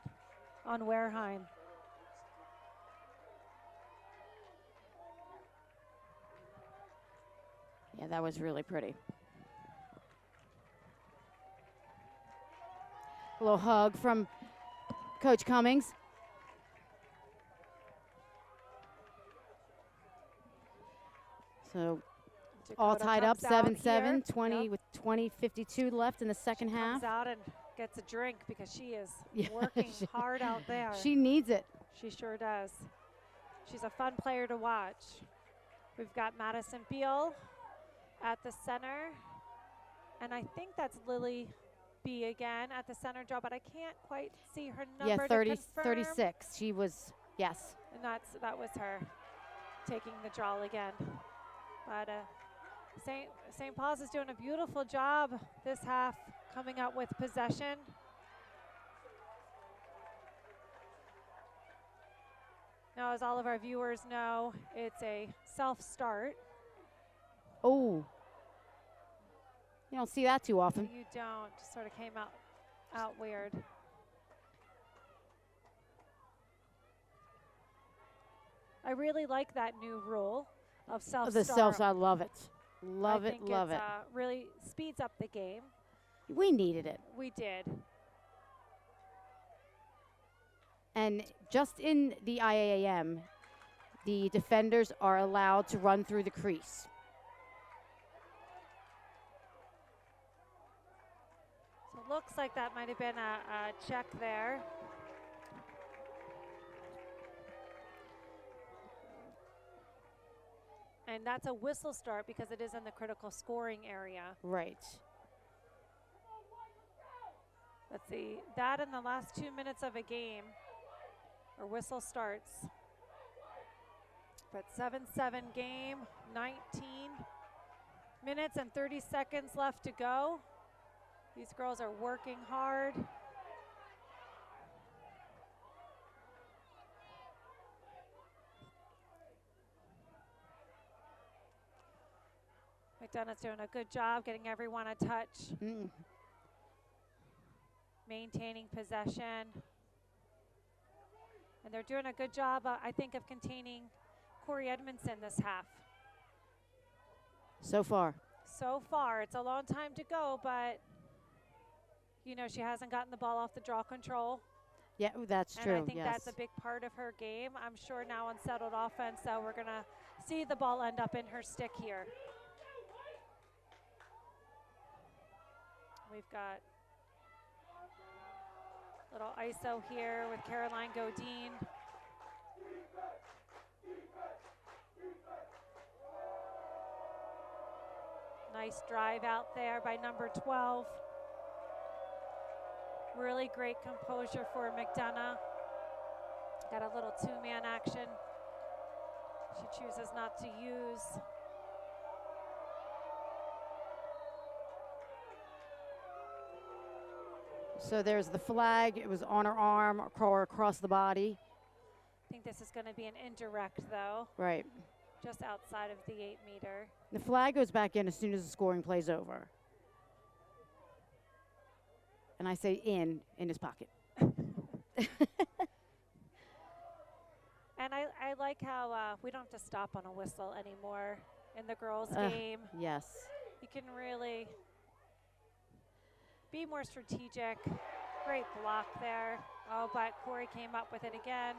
on Wareheim. Yeah, that was really pretty. A little hug from Coach Cummings. So all Dakota tied up, comes out 7-7, here. 20 Yep. with 20:52 left in the second She half. comes out and gets a drink because she is Yeah, working hard out there. She needs it. She sure does. She's a fun player to watch. We've got Madison Beal at the center. And I think that's Lily B again at the center draw, but I can't quite see her number Yeah, to confirm. 36. She was, yes. And that was her taking the draw again. But St. Paul's is doing a beautiful job this half coming up with possession. Now, as all of our viewers know, it's a self-start. Oh. You don't see that too often. You don't. Just sort of came out weird. I really like that new rule of self-start. The self, I love it. Love it, love it. Really speeds up the game. We needed it. We did. And just in the IAAM, the defenders are allowed to run through the crease. So it looks like that might have been a check there. And that's a whistle start because it is in the critical scoring area. Right. Let's see, that in the last 2 minutes of a game, or whistle starts. But 7-7 game, 19 minutes and 30 seconds left to go. These girls are working hard. McDonough's doing a good job getting everyone a touch. Maintaining possession. And they're doing a good job, I think, of containing Cory Edmondson this half. So far. So far. It's a long time to go, but, you know, she hasn't gotten the ball off the draw control. Yeah, that's true, And I think yes. that's a big part of her game. I'm sure now unsettled offense, so we're going to see the ball end up in her stick here. We've got little ISO here with Caroline Godin. Nice drive out there by number 12. Really great composure for McDonogh. Got a little two-man action she chooses not to use. So there's the flag. It was on her arm or across the body. I think this is going to be an indirect, though. Right. Just outside of the 8 meter. The flag goes back in as soon as the scoring play's over. And I say in his pocket. And I like how we don't have to stop on a whistle anymore in the girls' game. Yes. You can really be more strategic. Great block there. Oh, but Cory came up with it again.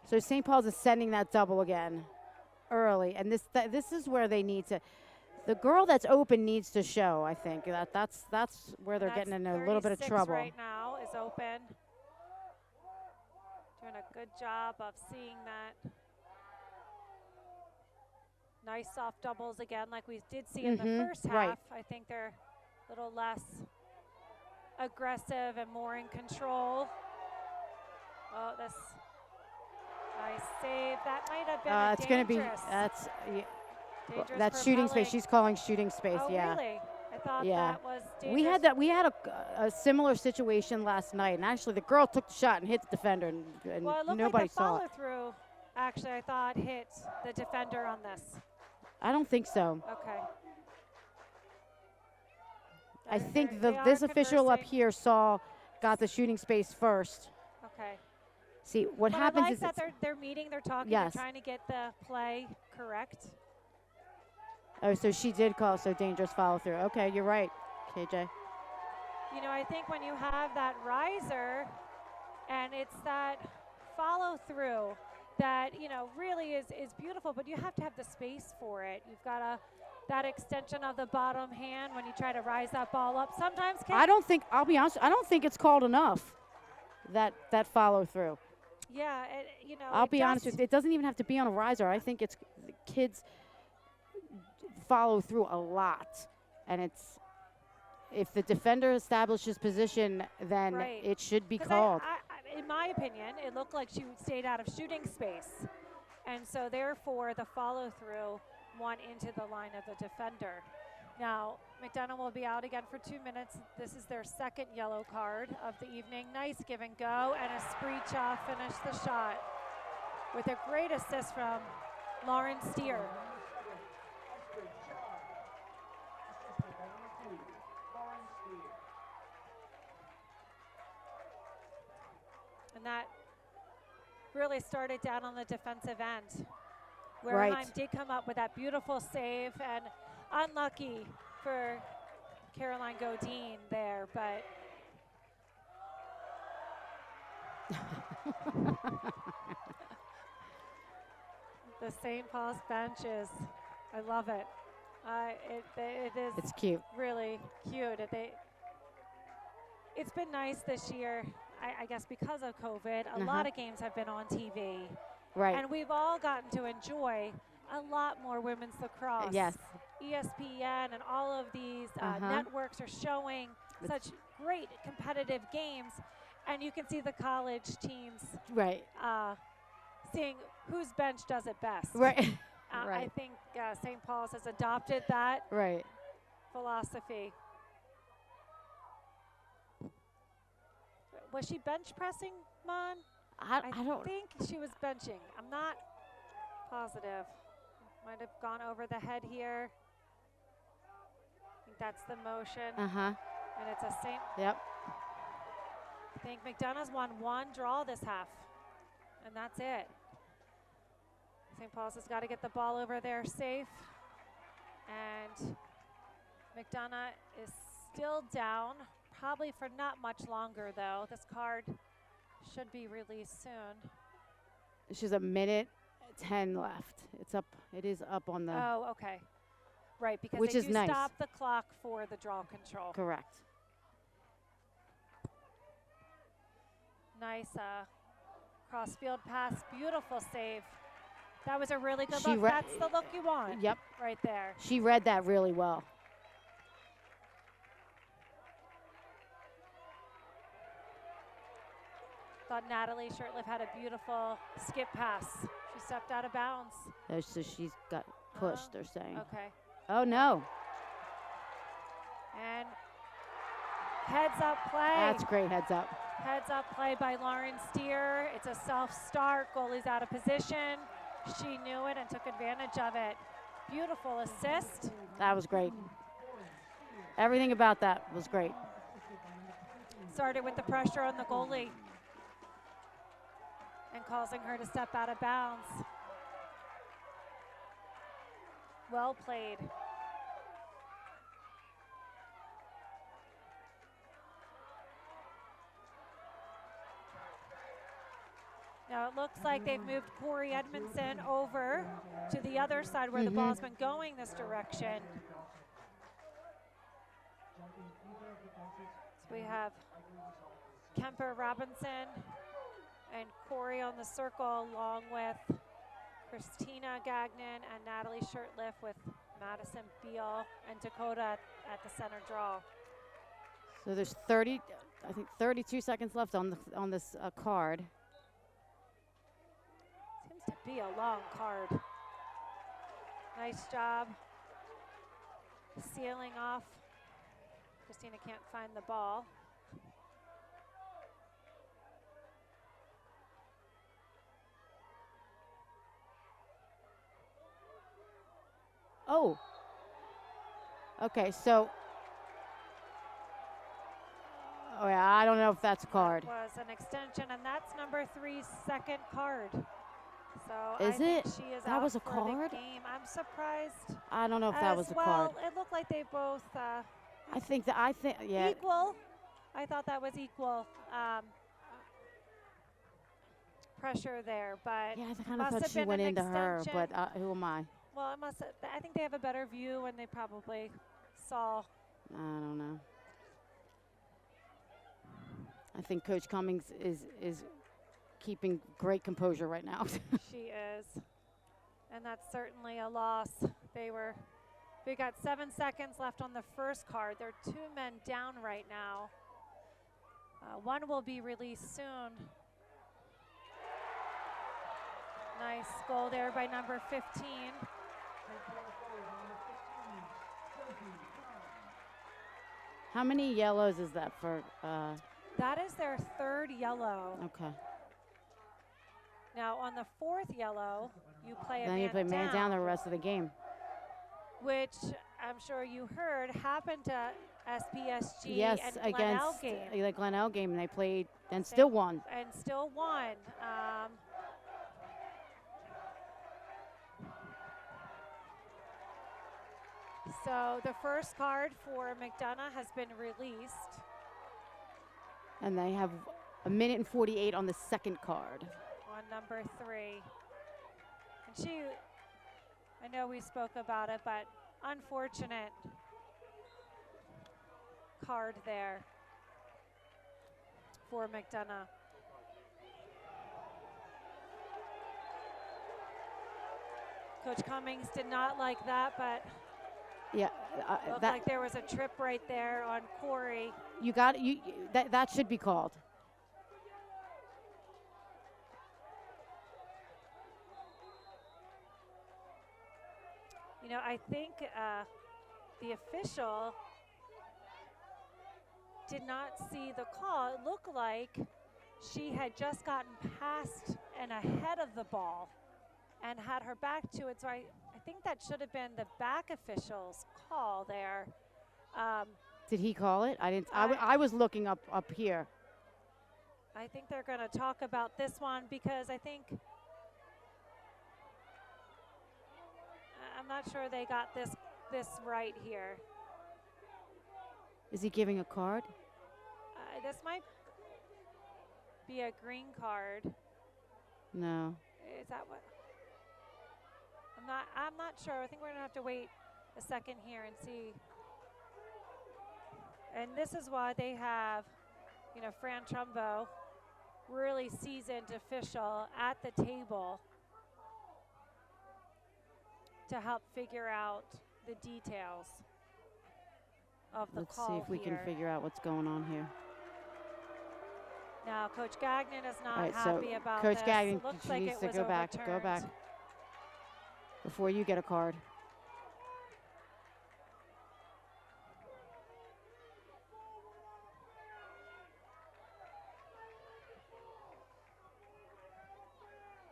So St. Paul's is sending that double again early. And this is where they need to, the girl that's open needs to show, I think. That's where they're getting in a little bit of trouble. Right now is open. Doing a good job of seeing that. Nice soft doubles again, like we did see in the first half. Right. I think they're a little less aggressive and more in control. Oh, this nice save. That might have been it's going to be, that's shooting space. She's calling shooting space, oh, yeah. Really? I thought Yeah. that was dangerous. We had a similar situation last night, and actually the girl took the shot and hit the defender, and well, it looked nobody like the saw it. follow-through, actually, I thought hit the defender on this. I don't think so. Okay. I think They are this official up conversing. here got the shooting space first. Okay. See, what But happens I like is that it's, they're meeting, they're talking, Yes. they're trying to get the play correct. oh, so she did call so dangerous follow through. Okay, you're right, KJ. You know, I think when you have that riser and it's that follow through that, you know, really is beautiful, but you have to have the space for it. You've got that extension of the bottom hand when you try to rise that ball up. Sometimes I'll be honest, I don't think it's called enough, that follow through. yeah, you know. I'll be honest with you, it doesn't even have to be on a riser. I think it's the kids follow through a lot. And it's, if the defender establishes position, then Right. it should be 'Cause called. in my opinion, it looked like she stayed out of shooting space. And so therefore the follow through went into the line of the defender. Now, McDonogh will be out again for 2 minutes. This is their second yellow card of the evening. Nice give and go, and a Spreecha finished the shot with a great assist from Lauren Steer. And that really started down on the defensive end, where Right. Anaheim did come up with that beautiful save, and unlucky for Caroline Godine there, but the St. Paul's bench I love it. It is It's cute. really cute. It's been nice this year, I guess because of COVID. A lot of games have been on TV. Right. And we've all gotten to enjoy a lot more women's lacrosse. Yes. ESPN and all of these networks are showing such great competitive games. And you can see the college teams Right. seeing whose bench does it best. Right. I Right. think St. Paul's has adopted that Right. philosophy. Was she bench pressing, Mon? I I don't. think she was benching. I'm not positive. Might have gone over the head here. I think that's the motion. And it's a St. Yep. I think McDonogh's won one draw this half. And that's it. St. Paul's has got to get the ball over there safe. And McDonogh is still down. Probably for not much longer, though. This card should be released soon. She's a minute 10 left. It is up on the. Oh, okay. Right, because Which they is do nice. stop the clock for the draw control. Correct. Nice cross-field pass. Beautiful save. That was a really good She look. That's the look you want. Yep. Right there. She read that really well. Thought Natalie Shirtliff had a beautiful skip pass. She stepped out of bounds. So she's got pushed, they're saying. Okay. Oh, no. And heads up play. That's great heads up. Heads up play by Lauren Steer. It's a self-start. Goalie's out of position. She knew it and took advantage of it. Beautiful assist. That was great. Everything about that was great. Started with the pressure on the goalie and causing her to step out of bounds. Well played. Now it looks like they've moved Cory Edmondson over to the other side where the ball's been going this direction. So we have Kemper Robinson and Cory on the circle, along with Christina Gagnon and Natalie Shirtliff, with Madison Beal and Dakota at the center draw. So there's 32 seconds left on this card. Seems to be a long card. Nice job sealing off. Christina can't find the ball. Oh. Okay, so Oh, yeah, I don't know if that's a card. Was an extension, and that's number 3's second card. So Is I think it? she is That out was a for card? the game. I'm surprised. I don't know if that was a well, card. it looked like they both I think, yeah. equal. I thought that was equal pressure there, but Yeah, I kind of must thought have she been went an into her, extension. but who am I? Well, it must. I think they have a better view, and they probably saw. I don't know. I think Coach Cummings is keeping great composure right now. She is, and that's certainly a loss. We got 7 seconds left on the first card. There are 2 men down right now. One will be released soon. Nice goal there by number 15. How many yellows is that for? That is their 3rd yellow. Okay. Now on the 4th yellow, you play a Then man you play man down down, the rest of the game. which I'm sure you heard happened to SPSG Yes, and Glenelg against game. the Glenelg game, and they played and Same. still won. And still won. So the first card for McDonogh has been released. And they have a minute and 48 on the second card. On number 3. And I know we spoke about it, but unfortunate card there for McDonogh. Coach Cummings did not like that, but Yeah, looked like there was a trip right there on Cory. that should be called. You know, I think the official did not see the call. It looked like she had just gotten past and ahead of the ball and had her back to it. So I think that should have been the back official's call there. Did he call it? I didn't. I was looking up here. I think they're going to talk about this one because I think I'm not sure they got this right here. Is he giving a card? This might be a green card. No. Is that what? I'm not sure. I think we're gonna have to wait a second here and see. And this is why they have, Fran Trumbo, really seasoned official at the table to help figure out the details of the call. Let's see if we can figure out what's going on here. Now, Coach Gagnon is not All right, happy so about Coach this. Gagnon It looks she like needs it to was go back overturned. before you get a card.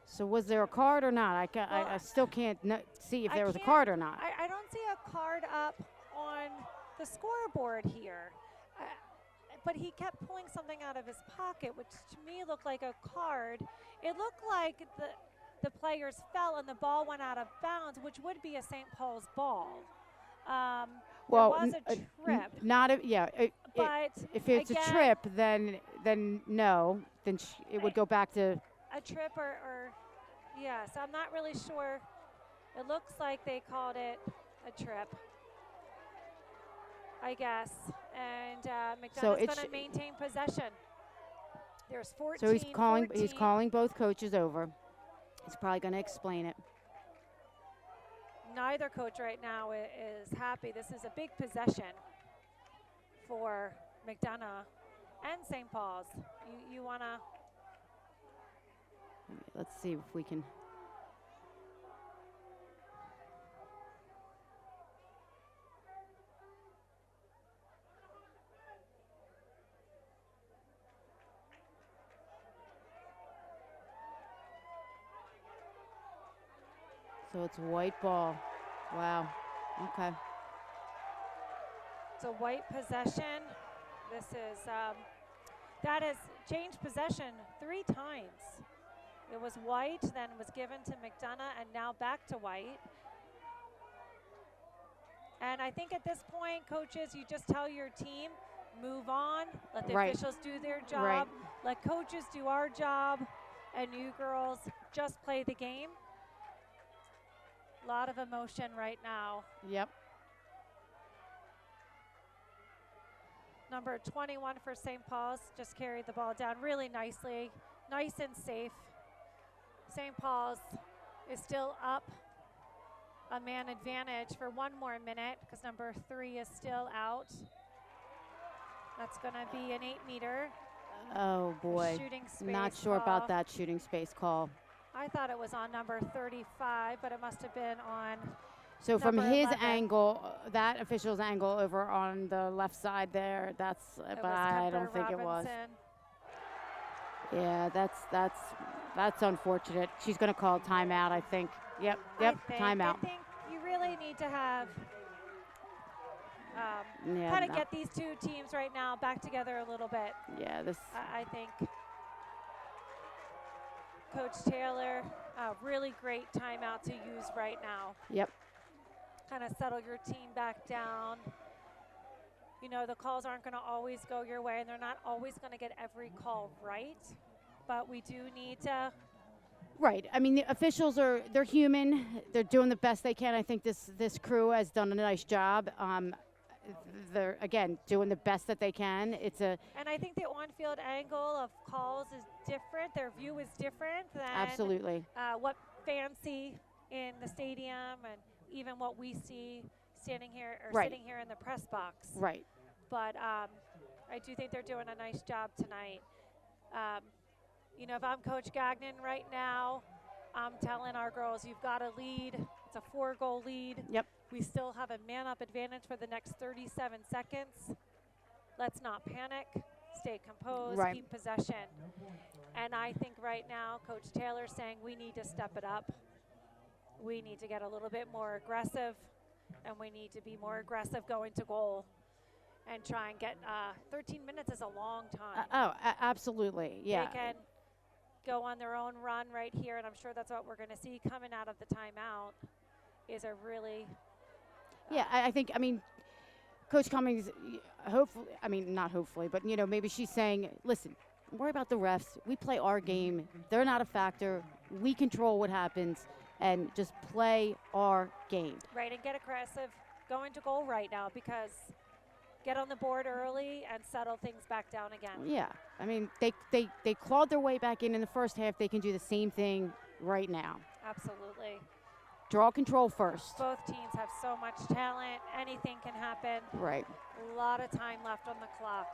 So was there a card or not? I still can't see if there was a card or not. I don't see a card up on the scoreboard here. But he kept pulling something out of his pocket, which to me looked like a card. It looked like the players fell and the ball went out of bounds, which would be a St. Paul's ball. Well, there was a trip. But if it's again, a trip, then no, then it would go back to a trip or yes, I'm not really sure. It looks like they called it a trip, I guess. And McDonough's going to maintain possession. There's 14. So he's calling both coaches over. He's probably going to explain it. Neither coach right now is happy. This is a big possession for McDonogh and St. Paul's. You want to... Let's see if we can... So it's white ball. Wow. Okay. It's a white possession. This is That has changed possession 3 times. It was White, then was given to McDonogh, and now back to White. And I think at this point, coaches, you just tell your team, move on, let the officials do their job, let coaches do our job, and you girls just play the game. A lot of emotion right now. Yep. Number 21 for St. Paul's just carried the ball down really nicely, nice and safe. St. Paul's is still up a man advantage for 1 more minute because number 3 is still out. That's going to be an 8-meter. Oh boy. Shooting space Not sure call. about that shooting space call. I thought it was on number 35, but it must have been on. So from number his 11. angle, that official's angle over on the left side there, that's, It but was I don't Kemper think it was. Robinson. Yeah, that's unfortunate. She's going to call timeout, I think. Yep, timeout. I think you really need to have Yeah, kind of no. get these 2 teams right now back together a little bit. Yeah, this. I think Coach Taylor, really great timeout to use right now. Yep. Kind of settle your team back down. You know, the calls aren't going to always go your way, and they're not always going to get every call right. But we do need to. Right. I mean, the officials they're human. They're doing the best they can. I think this crew has done a nice job. They're, again, doing the best that they can. And I think the on-field angle of calls is different. Their view is different than Absolutely. What fans see in the stadium and even what we see standing here or sitting here in the press box. Right. But I do think they're doing a nice job tonight. You know, if I'm Coach Gagnon right now, I'm telling our girls, you've got to lead. It's a 4-goal lead. Yep. We still have a man-up advantage for the next 37 seconds. Let's not panic. Stay composed. Right. Keep possession. And I think right now, Coach Taylor's saying we need to step it up. We need to get a little bit more aggressive, and we need to be more aggressive going to goal and try and get 13 minutes is a long time. Absolutely. Yeah. They can go on their own run right here, and I'm sure that's what we're going to see coming out of the timeout is a really Yeah, I think, I mean, Coach Cummings, hopefully, I mean, not hopefully, but, you know, maybe she's saying, listen, don't worry about the refs. We play our game. They're not a factor. We control what happens, and just play our game. right, and get aggressive going to goal right now, because get on the board early and settle things back down again. Yeah, I mean, they clawed their way back in the first half. They can do the same thing right now. Absolutely. Draw control first. Both teams have so much talent. Anything can happen. Right. A lot of time left on the clock.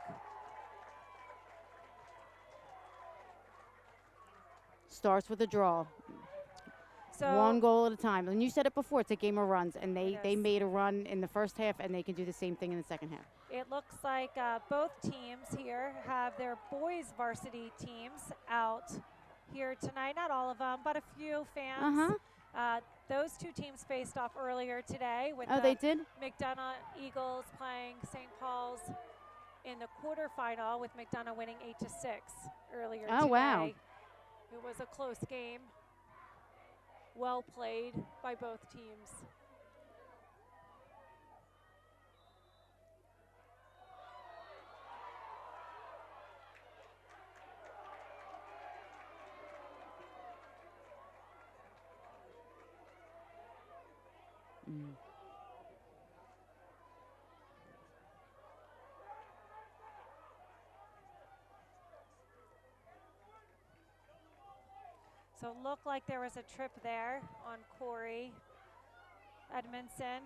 Starts with a draw. So 1 goal at a time. And you said it before, it's a game of runs. And they It is. made a run in the first half, and they can do the same thing in the second half. it looks like both teams here have their boys varsity teams out here tonight. Not all of them, but a few fans. Those 2 teams faced off earlier today with Oh, they did? McDonogh Eagles playing St. Paul's in the quarterfinal, with McDonogh winning 8-6 earlier today. Oh, wow. It was a close game. Well played by both teams. So it looked like there was a trip there on Cory Edmondson.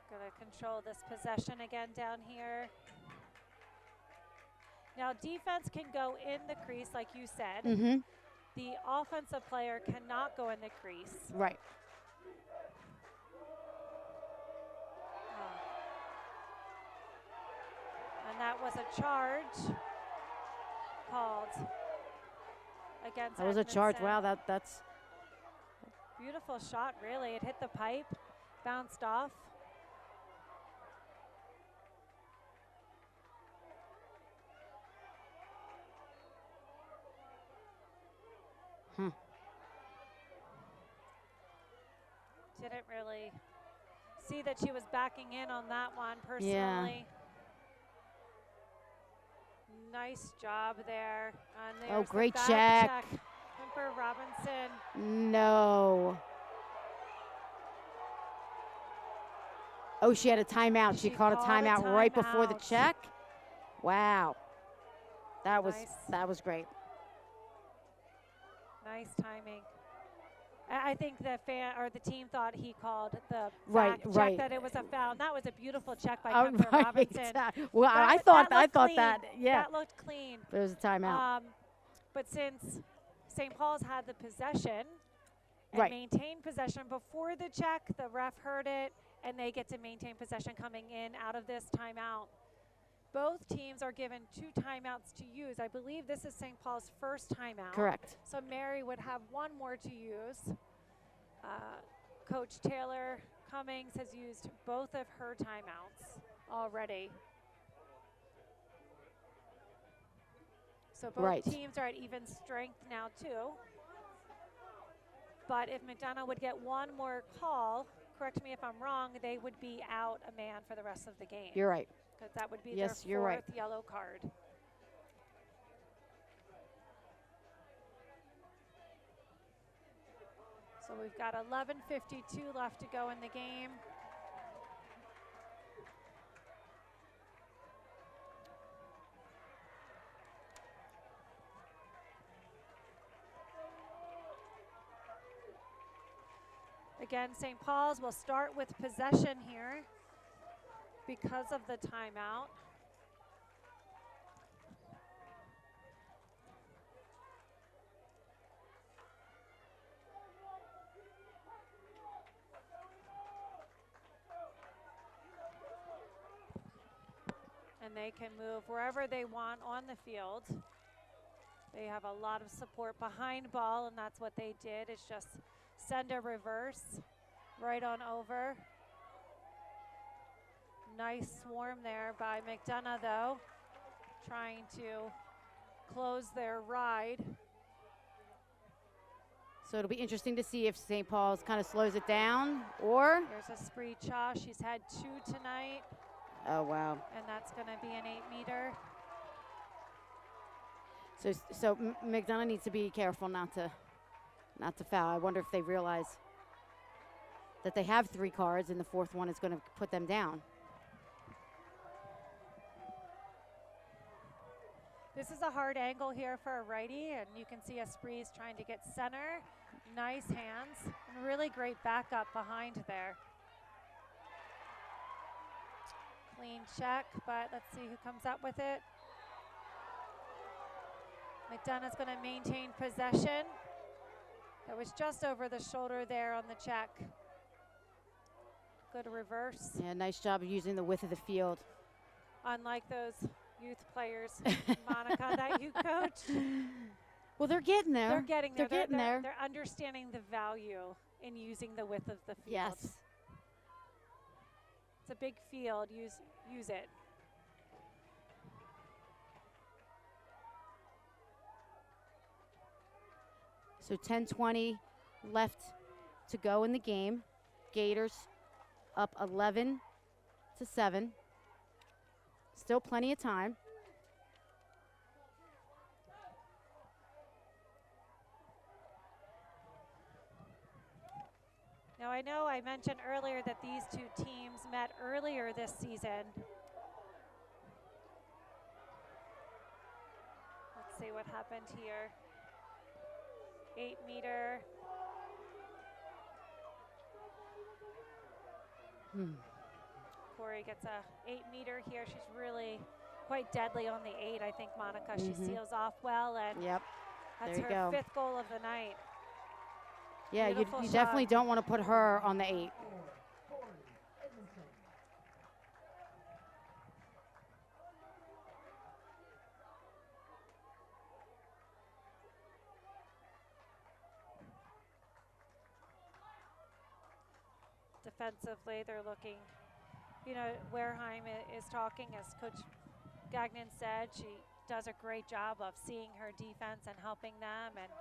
Gonna control this possession again down here. Now defense can go in the crease, like you said. Mm-hmm. The offensive player cannot go in the crease. Right. And that was a charge called against That was a charge. Edmondson. Wow, that's Beautiful shot, really. It hit the pipe, bounced off. Didn't really see that she was backing in on that one personally. Yeah. Nice job there. And Oh, there's the great back check. Kemper Robinson. No. Oh, she had a timeout. She called a timeout right before the check. Wow. That was great. Nice timing. I think the team thought he called the Right, back right. check, that it was a foul. And that was a beautiful check by Kemper Right. Robinson. Well, I thought clean. that, yeah. That looked clean. It was a timeout. But since St. Paul's had the possession and Right. maintained possession before the check, the ref heard it, and they get to maintain possession coming in out of this timeout. Both teams are given 2 timeouts to use. I believe this is St. Paul's first timeout. Correct. So Mary would have 1 more to use. Coach Taylor Cummings has used both of her timeouts already. So both teams are at even strength now too. But if McDonogh would get 1 more call, correct me if I'm wrong, they would be out a man for the rest of the game. You're right. Because that would be Yes, their you're right. 4th yellow card. So we've got 11:52 left to go in the game. Again, St. Paul's will start with possession here because of the timeout. And they can move wherever they want on the field. They have a lot of support behind ball, and that's what they did, is just send a reverse right on over. Nice swarm there by McDonogh, though, trying to close their ride. So it'll be interesting to see if St. Paul's kind of slows it down, or? Here's a spree Cha. She's had 2 tonight. Oh, wow. And that's going to be an 8-meter. So McDonogh needs to be careful not to foul. I wonder if they realize that they have 3 cards and the 4th one is going to put them down. This is a hard angle here for a righty, and you can see Espree's trying to get center. Nice hands and really great backup behind there. Clean check, but let's see who comes up with it. McDonogh's going to maintain possession. That was just over the shoulder there on the check. Good reverse. Yeah, nice job of using the width of the field. Unlike those youth players, Monica, that you coached. Well, they're getting there. They're getting there. They're getting there. They're understanding the value in using the width of the field. Yes. It's a big field. Use it. So 10:20 left to go in the game. Gators up 11-7. Still plenty of time. Now, I know I mentioned earlier that these 2 teams met earlier this season. Let's see what happened here. 8-meter. Cory gets a 8-meter here. She's really quite deadly on the 8, I think, Monica. She seals off well, and that's there you her go. 5th goal of the night. Yeah, you Beautiful definitely shot. don't want to put her on the 8. Cory Edmondson. Defensively, they're looking, you know, Wareheim is talking, as Coach Gagnon said. She does a great job of seeing her defense and helping them, and,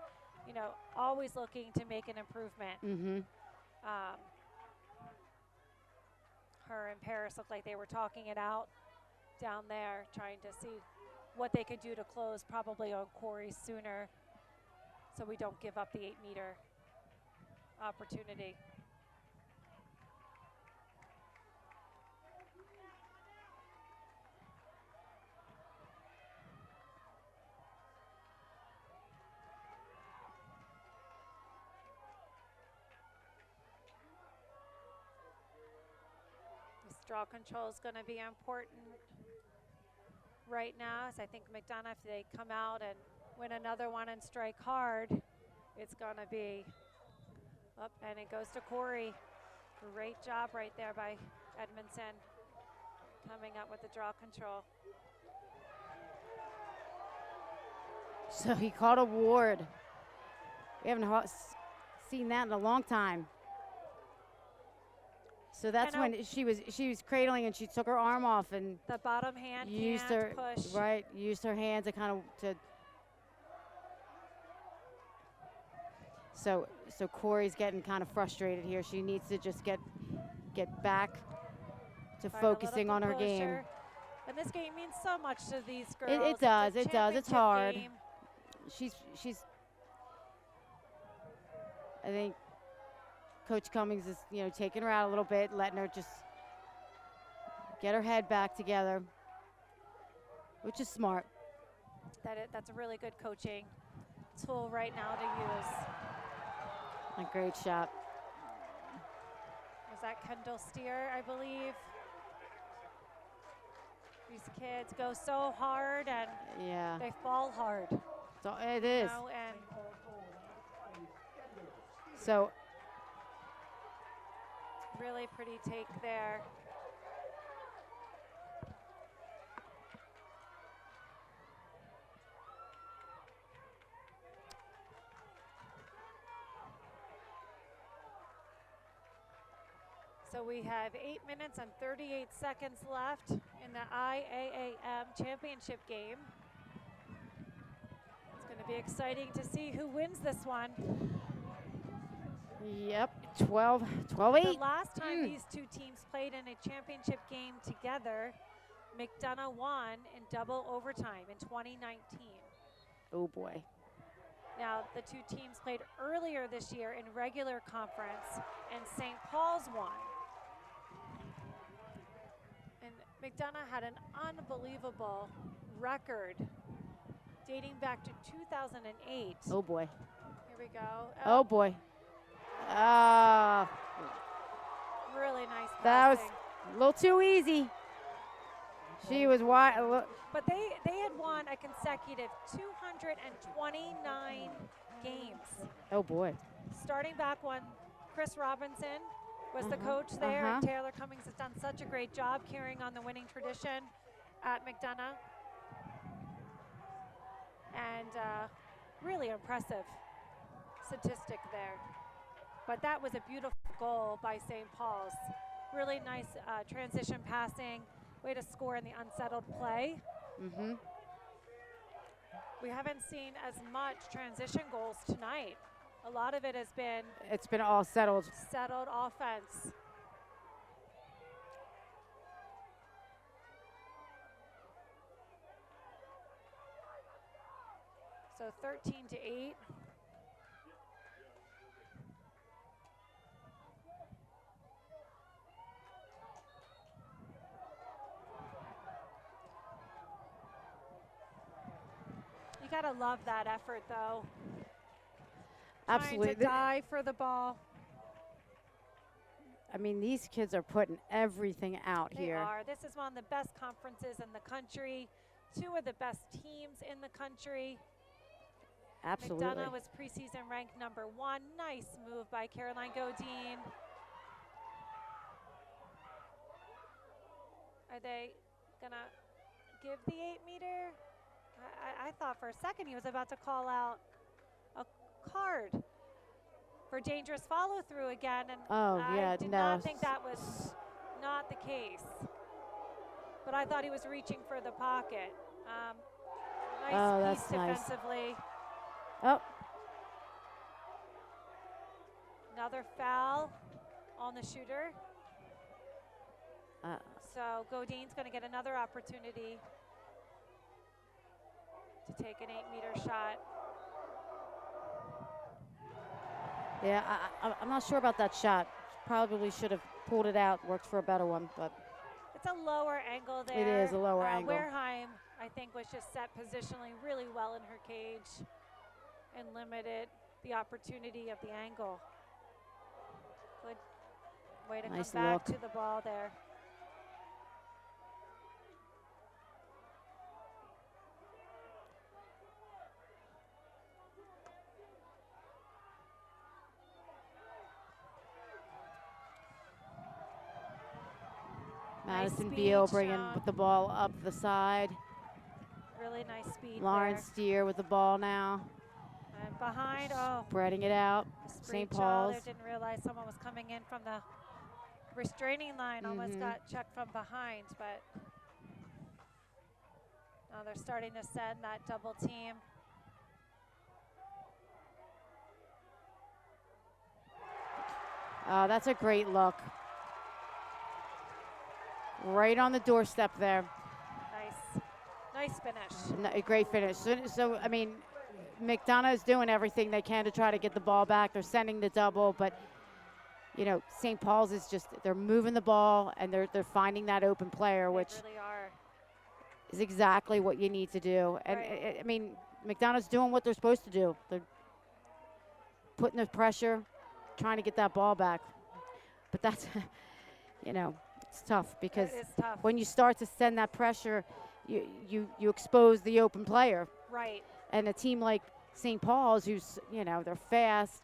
you know, always looking to make an improvement. Mm-hmm. Her and Paris looked like they were talking it out down there, trying to see what they could do to close probably on Cory sooner, so we don't give up the 8-meter opportunity. This draw control is going to be important right now, as I think McDonogh, if they come out and win another one and strike hard, it's going to be up, and it goes to Cory. Great job right there by Edmondson, coming up with the draw control. So he caught a ward. We haven't seen that in a long time. So that's when she was cradling and she took her arm off and the bottom hand used can't her push. right, used her hand to kind of to. So Cory's getting kind of frustrated here. She needs to just get back to focusing on her game. And this game means so much to these girls. It does. It does. It's hard. Game. She's. I think Coach Cummings is, you know, taking her out a little bit, letting her just get her head back together, which is smart. That's a really good coaching tool right now to use. A great shot. Was that Kendall Steer, I believe? These kids go so hard and yeah, they fall hard. So it is. You know, and so really pretty take there. So we have 8 minutes and 38 seconds left in the IAAM championship game. It's going to be exciting to see who wins this one. Yep, 12-8. The last time these two teams played in a championship game together, McDonogh won in double overtime in 2019. Oh boy. Now, the two teams played earlier this year in regular conference, and St. Paul's won. And McDonogh had an unbelievable record dating back to 2008. Oh boy. Here we go. Oh boy. Really nice passing. That was a little too easy. She was wide. But they had won a consecutive 229 games. Oh boy. Starting back when Chris Robinson was the coach there, and Taylor Cummings has done such a great job carrying on the winning tradition at McDonogh. And really impressive statistic there. But that was a beautiful goal by St. Paul's. Really nice transition passing. Way to score in the unsettled play. Mm-hmm. We haven't seen as much transition goals tonight. A lot of it has been... It's been all settled. Settled offense. So 13-8. You gotta love that effort, though. Absolutely. Trying to die for the ball. I mean, these kids are putting everything out They here. are. This is one of the best conferences in the country. Two of the best teams in the country. Absolutely. McDonogh was preseason ranked #1. Nice move by Caroline Godine. Are they gonna give the 8-meter? I thought for a second he was about to call out a card for for dangerous follow through again, and Oh, yeah, I did no. not think that was not the case. But I thought he was reaching for the pocket. Nice Oh, piece that's nice. defensively. Oh, Another foul on the shooter. So Godine's going to get another opportunity to take an 8-meter shot. yeah, I'm not sure about that shot. Probably should have pulled it out, worked for a better one, but It's a lower angle there. it is a lower angle. Wareheim, I think, was just set positionally really well in her cage and limited the opportunity of the angle. Good way to Nice come back look. to the ball there. Madison speed Beal bringing shown. with the ball up the side. Really nice speed Lauren there. Steer with the ball now. And behind, oh, Spreading it out. St. St. Paul's. Didn't realize someone was coming in from the restraining line. Almost got checked from behind, but now they're starting to send that double team. Oh, that's a great look. Right on the doorstep there. Nice finish. A great finish. So, I mean, McDonogh is doing everything they can to try to get the ball back. They're sending the double, but, you know, St. Paul's is just, they're moving the ball and they're finding that open player, which They really are. is exactly what you need to do. And, Right. I mean, McDonough's doing what they're supposed to do. They're putting the pressure, trying to get that ball back. But that's, you know, it's tough because It is tough. when you start to send that pressure, you expose the open player. Right. And a team like St. Paul's, who's, you know, they're fast,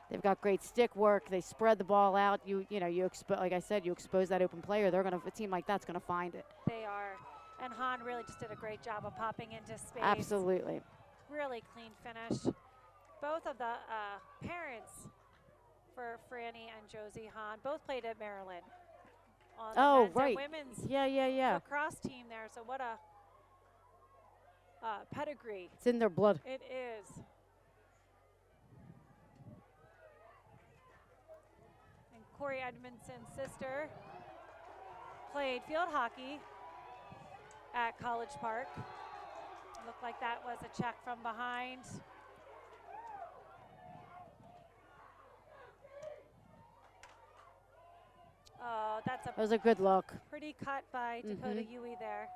they've got great stick work, they spread the ball out. You know, like I said, you expose that open player. A team like that's gonna find it. They are. And Hahn really just did a great job of popping into space. Absolutely. Really clean finish. Both of the parents for Franny and Josie Hahn both played at Maryland. On the Oh, men's and right. women's Yeah. lacrosse team there. So what a pedigree. It's in their blood. It is. And Cory Edmondson's sister played field hockey at College Park. Looked like that was a check from behind. Oh, that's That was a good look. pretty cut by Dakota Huey there.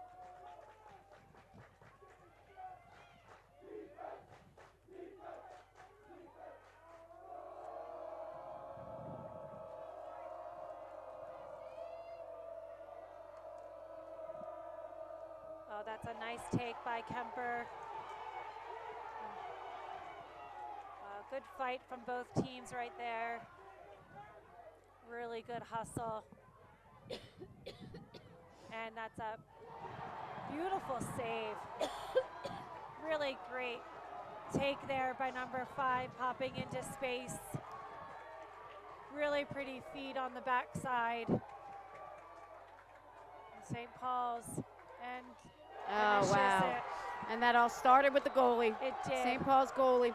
Oh, that's a nice take by Kemper. Good fight from both teams right there. Really good hustle. And that's a beautiful save. Really great take there by number 5, popping into space. Really pretty feed on the backside. St. Paul's and Oh, finishes wow. it. And that all started with the goalie. It did. St. Paul's goalie.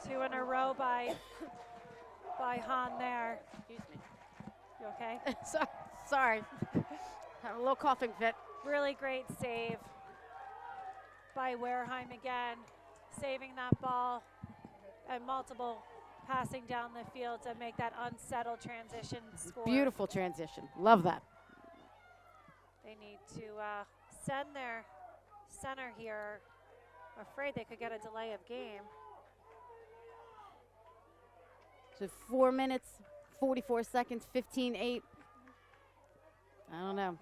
Two in a row by Hahn there. Excuse me. You okay? Sorry. Had a little coughing fit. Really great save by Wareheim again, saving that ball and multiple passing down the field to make that unsettled transition score. Beautiful transition. Love that. They need to send their center here. I'm afraid they could get a delay of game. So 4 minutes, 44 seconds, 15-8. I don't know.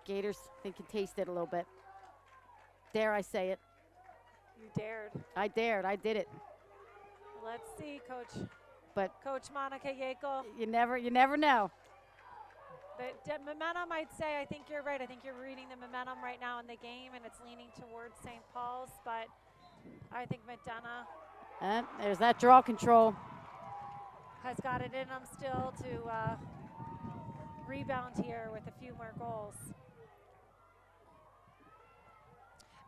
Gators, they can taste it a little bit. Dare I say it? You dared. I dared. I did it. Let's see, Coach. But Coach Monica Yekel. you never know. The momentum, I'd say, I think you're right. I think you're reading the momentum right now in the game, and it's leaning towards St. Paul's, but I think McDonogh And there's that draw control. has got it in them still to rebound here with a few more goals.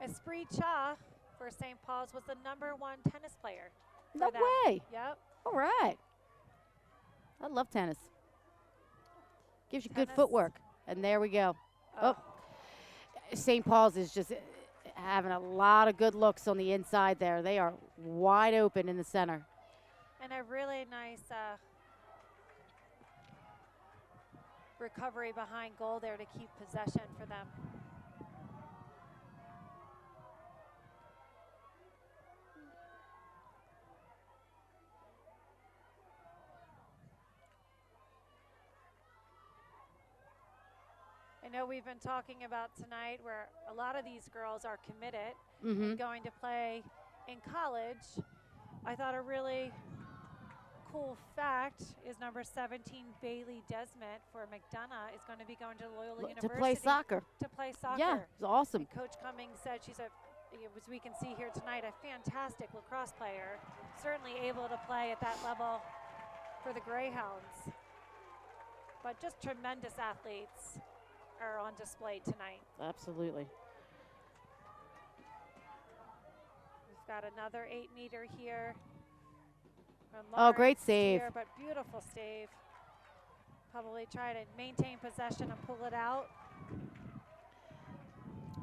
Esprit Cha for St. Paul's was the #1 tennis player. No them. way. Yep. All right. I love tennis. Gives you good Tennis. footwork. And there we go. Oh. St. Paul's is just having a lot of good looks on the inside there. They are wide open in the center. And a really nice recovery behind goal there to keep possession for them. I know we've been talking about tonight where a lot of these girls are committed and going to play in college. I thought a really cool fact is number 17, Bailey Desmond for McDonogh, is going to be going to Loyola University. To play soccer. To play soccer. Yeah, it's awesome. And Coach Cummings said she's as we can see here tonight, a fantastic lacrosse player. Certainly able to play at that level for the Greyhounds. But just tremendous athletes are on display tonight. Absolutely. We've got another 8-meter here. Oh, great Lawrence save. here, but beautiful save. Probably try to maintain possession and pull it out.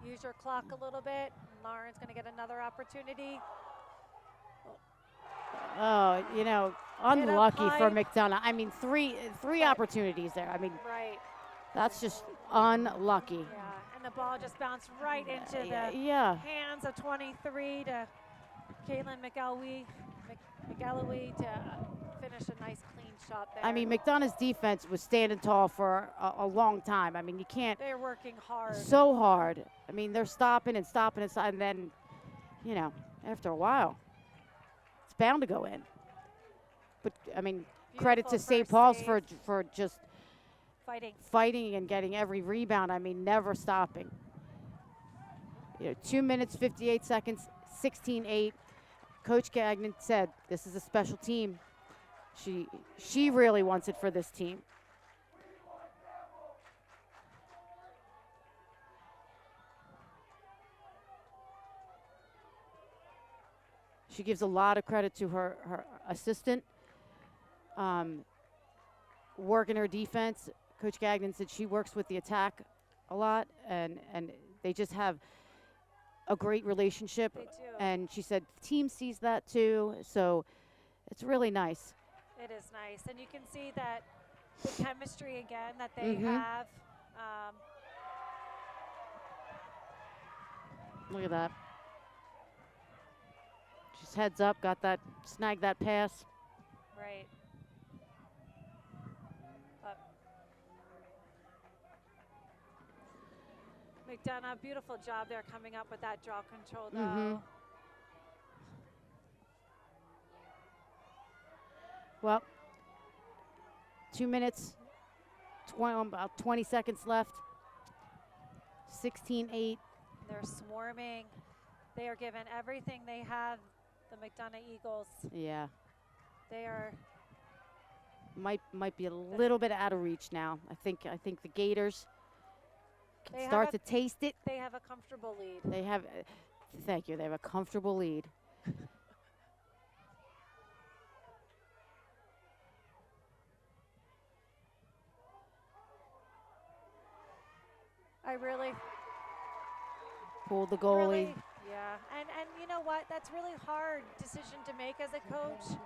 Use your clock a little bit. Lauren's going to get another opportunity. Oh, you know, unlucky for high. McDonogh. I mean, three opportunities there. I mean, Right. that's just unlucky. Yeah, and the ball just bounced right into the Yeah. hands of 23 to Caitlin McElwee to finish a nice clean shot there. I mean, McDonough's defense was standing tall for a long time. I mean, you can't. They're working hard. So hard. I mean, they're stopping and stopping and then, you know, after a while, it's bound to go in. But I mean, credit to Beautiful St. first Paul's save. for just fighting and getting every rebound. I mean, never stopping. You know, 2 minutes, 58 seconds, 16-8. Coach Gagnon said, this is a special team. She really wants it for this team. She gives a lot of credit to her assistant, working her defense. Coach Gagnon said she works with the attack a lot, and they just have a great relationship. They do. And she said the team sees that too, so it's really nice. It is nice, and you can see that the chemistry again that they have. Look at that. Just heads up, snagged that pass. Right. McDonogh, beautiful job there coming up with that draw control though. Well, 2 minutes, about 20 seconds left. 16-8. They're swarming. They are given everything they have, the McDonogh Eagles. Yeah. They are. Might be a little bit out of reach now. I think the Gators They start to taste it. They have a comfortable lead. They have, thank you, they have a comfortable lead. I really Pulled the goalie. yeah, and you know what? That's really hard decision to make as a coach.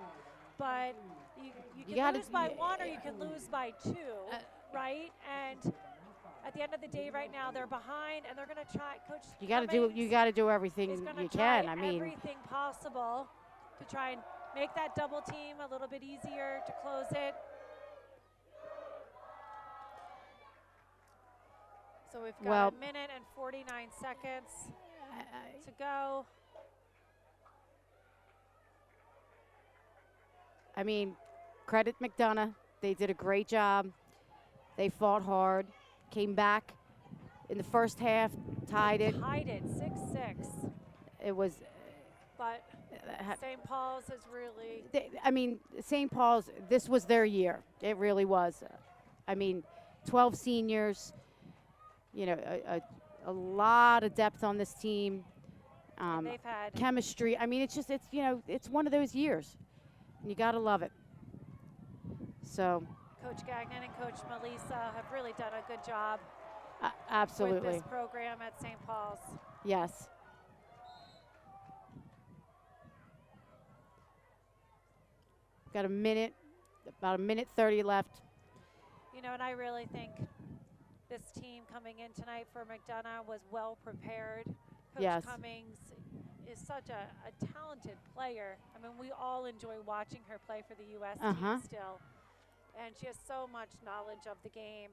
But you can lose by 1 or you can lose by 2, right? And at the end of the day, right now they're behind, and they're going to try. Coach, You got to do everything is gonna you try can. I mean, everything possible to try and make that double team a little bit easier to close it. So we've got 1 minute and 49 seconds to go. I mean, credit McDonogh. They did a great job. They fought hard, came back in the first half, tied it. Tied it 6-6. It was, But St. Paul's has really. I mean, St. Paul's, this was their year. It really was. I mean, 12 seniors, you know, a lot of depth on this team. They've had Chemistry. I mean, it's just, it's, you know, it's one of those years. And you got to love it. So. Coach Gagnon and Coach Melissa have really done a good job Absolutely. with this program at St. Paul's. Yes. Got a minute, about a minute 30 left. You know, and I really think this team coming in tonight for McDonogh was well prepared. Coach Yes. Cummings is such a talented player. I mean, we all enjoy watching her play for the U.S. team still. And she has so much knowledge of the game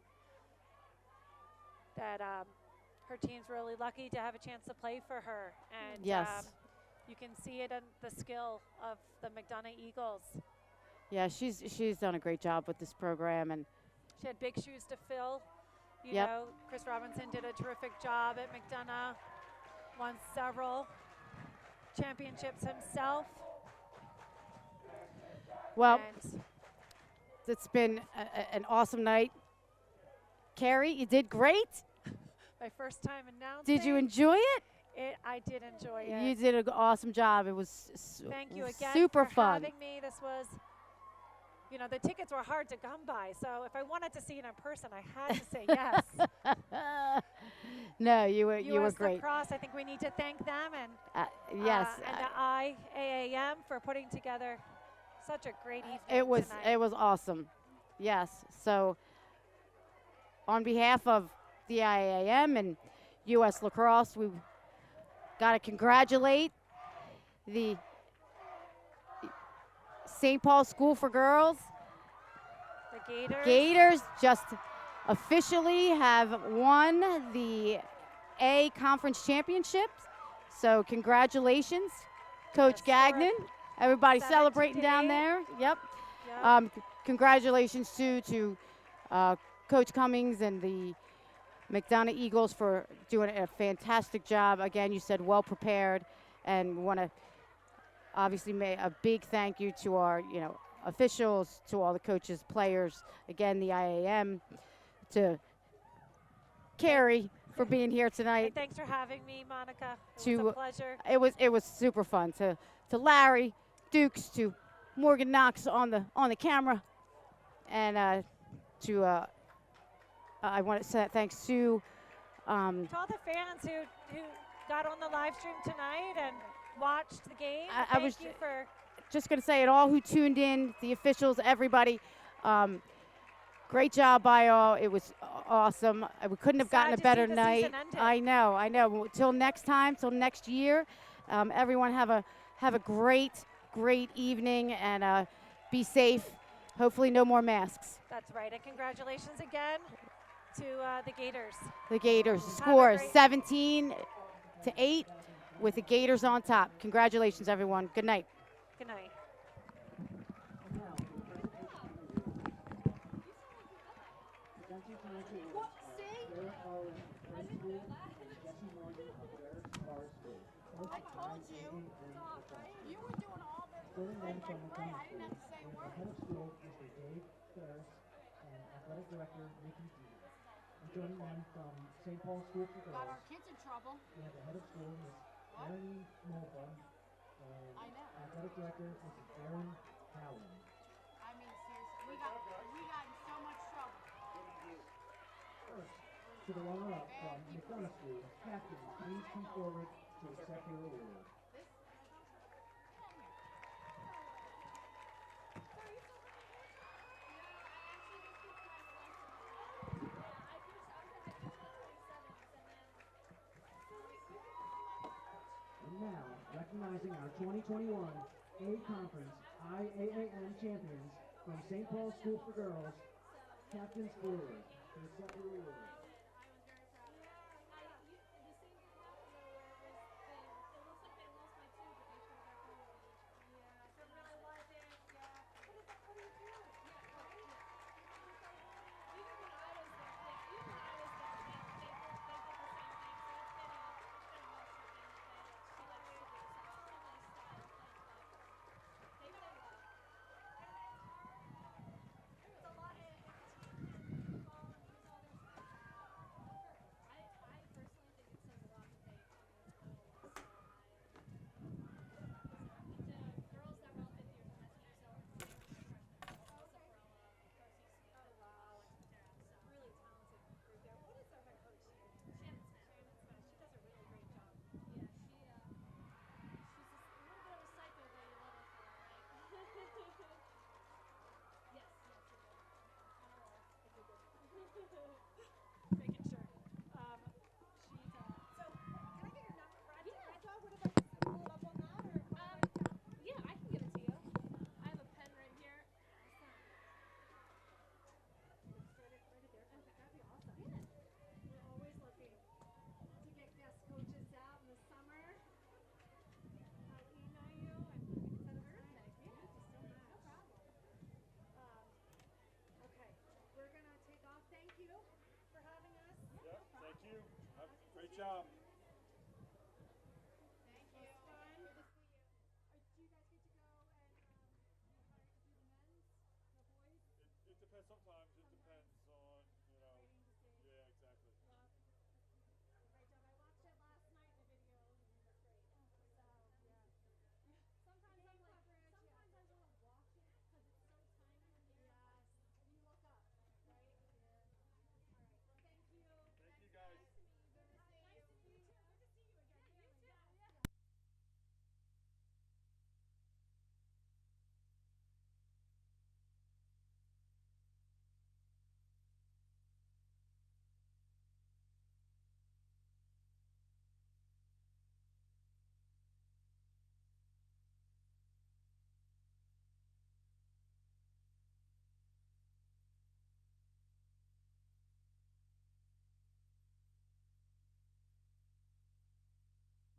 that her team's really lucky to have a chance to play for her. And yes. You can see it in the skill of the McDonogh Eagles. Yeah, she's done a great job with this program, and she had big shoes to fill. You Yep. know, Chris Robinson did a terrific job at McDonogh, won several championships himself. Well, and it's been an awesome night. Carrie, you did great. my first time announcing. Did you enjoy it? I did enjoy it. You did an awesome job. It was Thank you again super for fun. having me. This was, you know, the tickets were hard to come by, so if I wanted to see it in person, I had to say yes. No, you were US great. Lacrosse, I think we need to thank them and yes. and the IAAM for putting together such a great evening tonight. It was awesome. Yes. So on behalf of the IAAM and US Lacrosse, we've got to congratulate the St. Paul School for Girls. The Gators. Gators just officially have won the A Conference Championships. So congratulations, Coach Gagnon. Everybody celebrating down there. Yep. Congratulations to Coach Cummings and the McDonogh Eagles for doing a fantastic job. Again, you said well prepared, and want to obviously make a big thank you to our, you know, officials, to all the coaches, players, again, the IAM, to Carrie for being here tonight. And thanks for having me, Monica. It was a pleasure. It was super fun. To Larry Dukes, to Morgan Knox on the camera, and I want to say thanks to all the fans who got on the live stream tonight and watched the game. Thank you for just going to say it all who tuned in, the officials, everybody. Great job by all. It was awesome. We couldn't have gotten a better night. I know. Till next time, till next year. Everyone have a great evening, and be safe. Hopefully no more masks. That's right. And congratulations again to the Gators. The Gators score 17-8 with the Gators on top. Congratulations, everyone. Good night. Good night. I told you. You were doing all the right. I didn't have to say a word. Head of school, Mr. Dave Ferris, and athletic director, Nikki Dean. And joining them from St. Paul School for Girls. Got our kids in trouble. We have the head of school, Ms. Erin Mulva, and athletic director, Mrs. Erin Cowan. I mean, seriously, we got in so much trouble. First, to the runner-up from McDonogh School, Captain, please come forward to accept your award. And now, recognizing our 2021 A Conference IAAM champions from St. Paul School for Girls, Captain Brewer, to accept your award.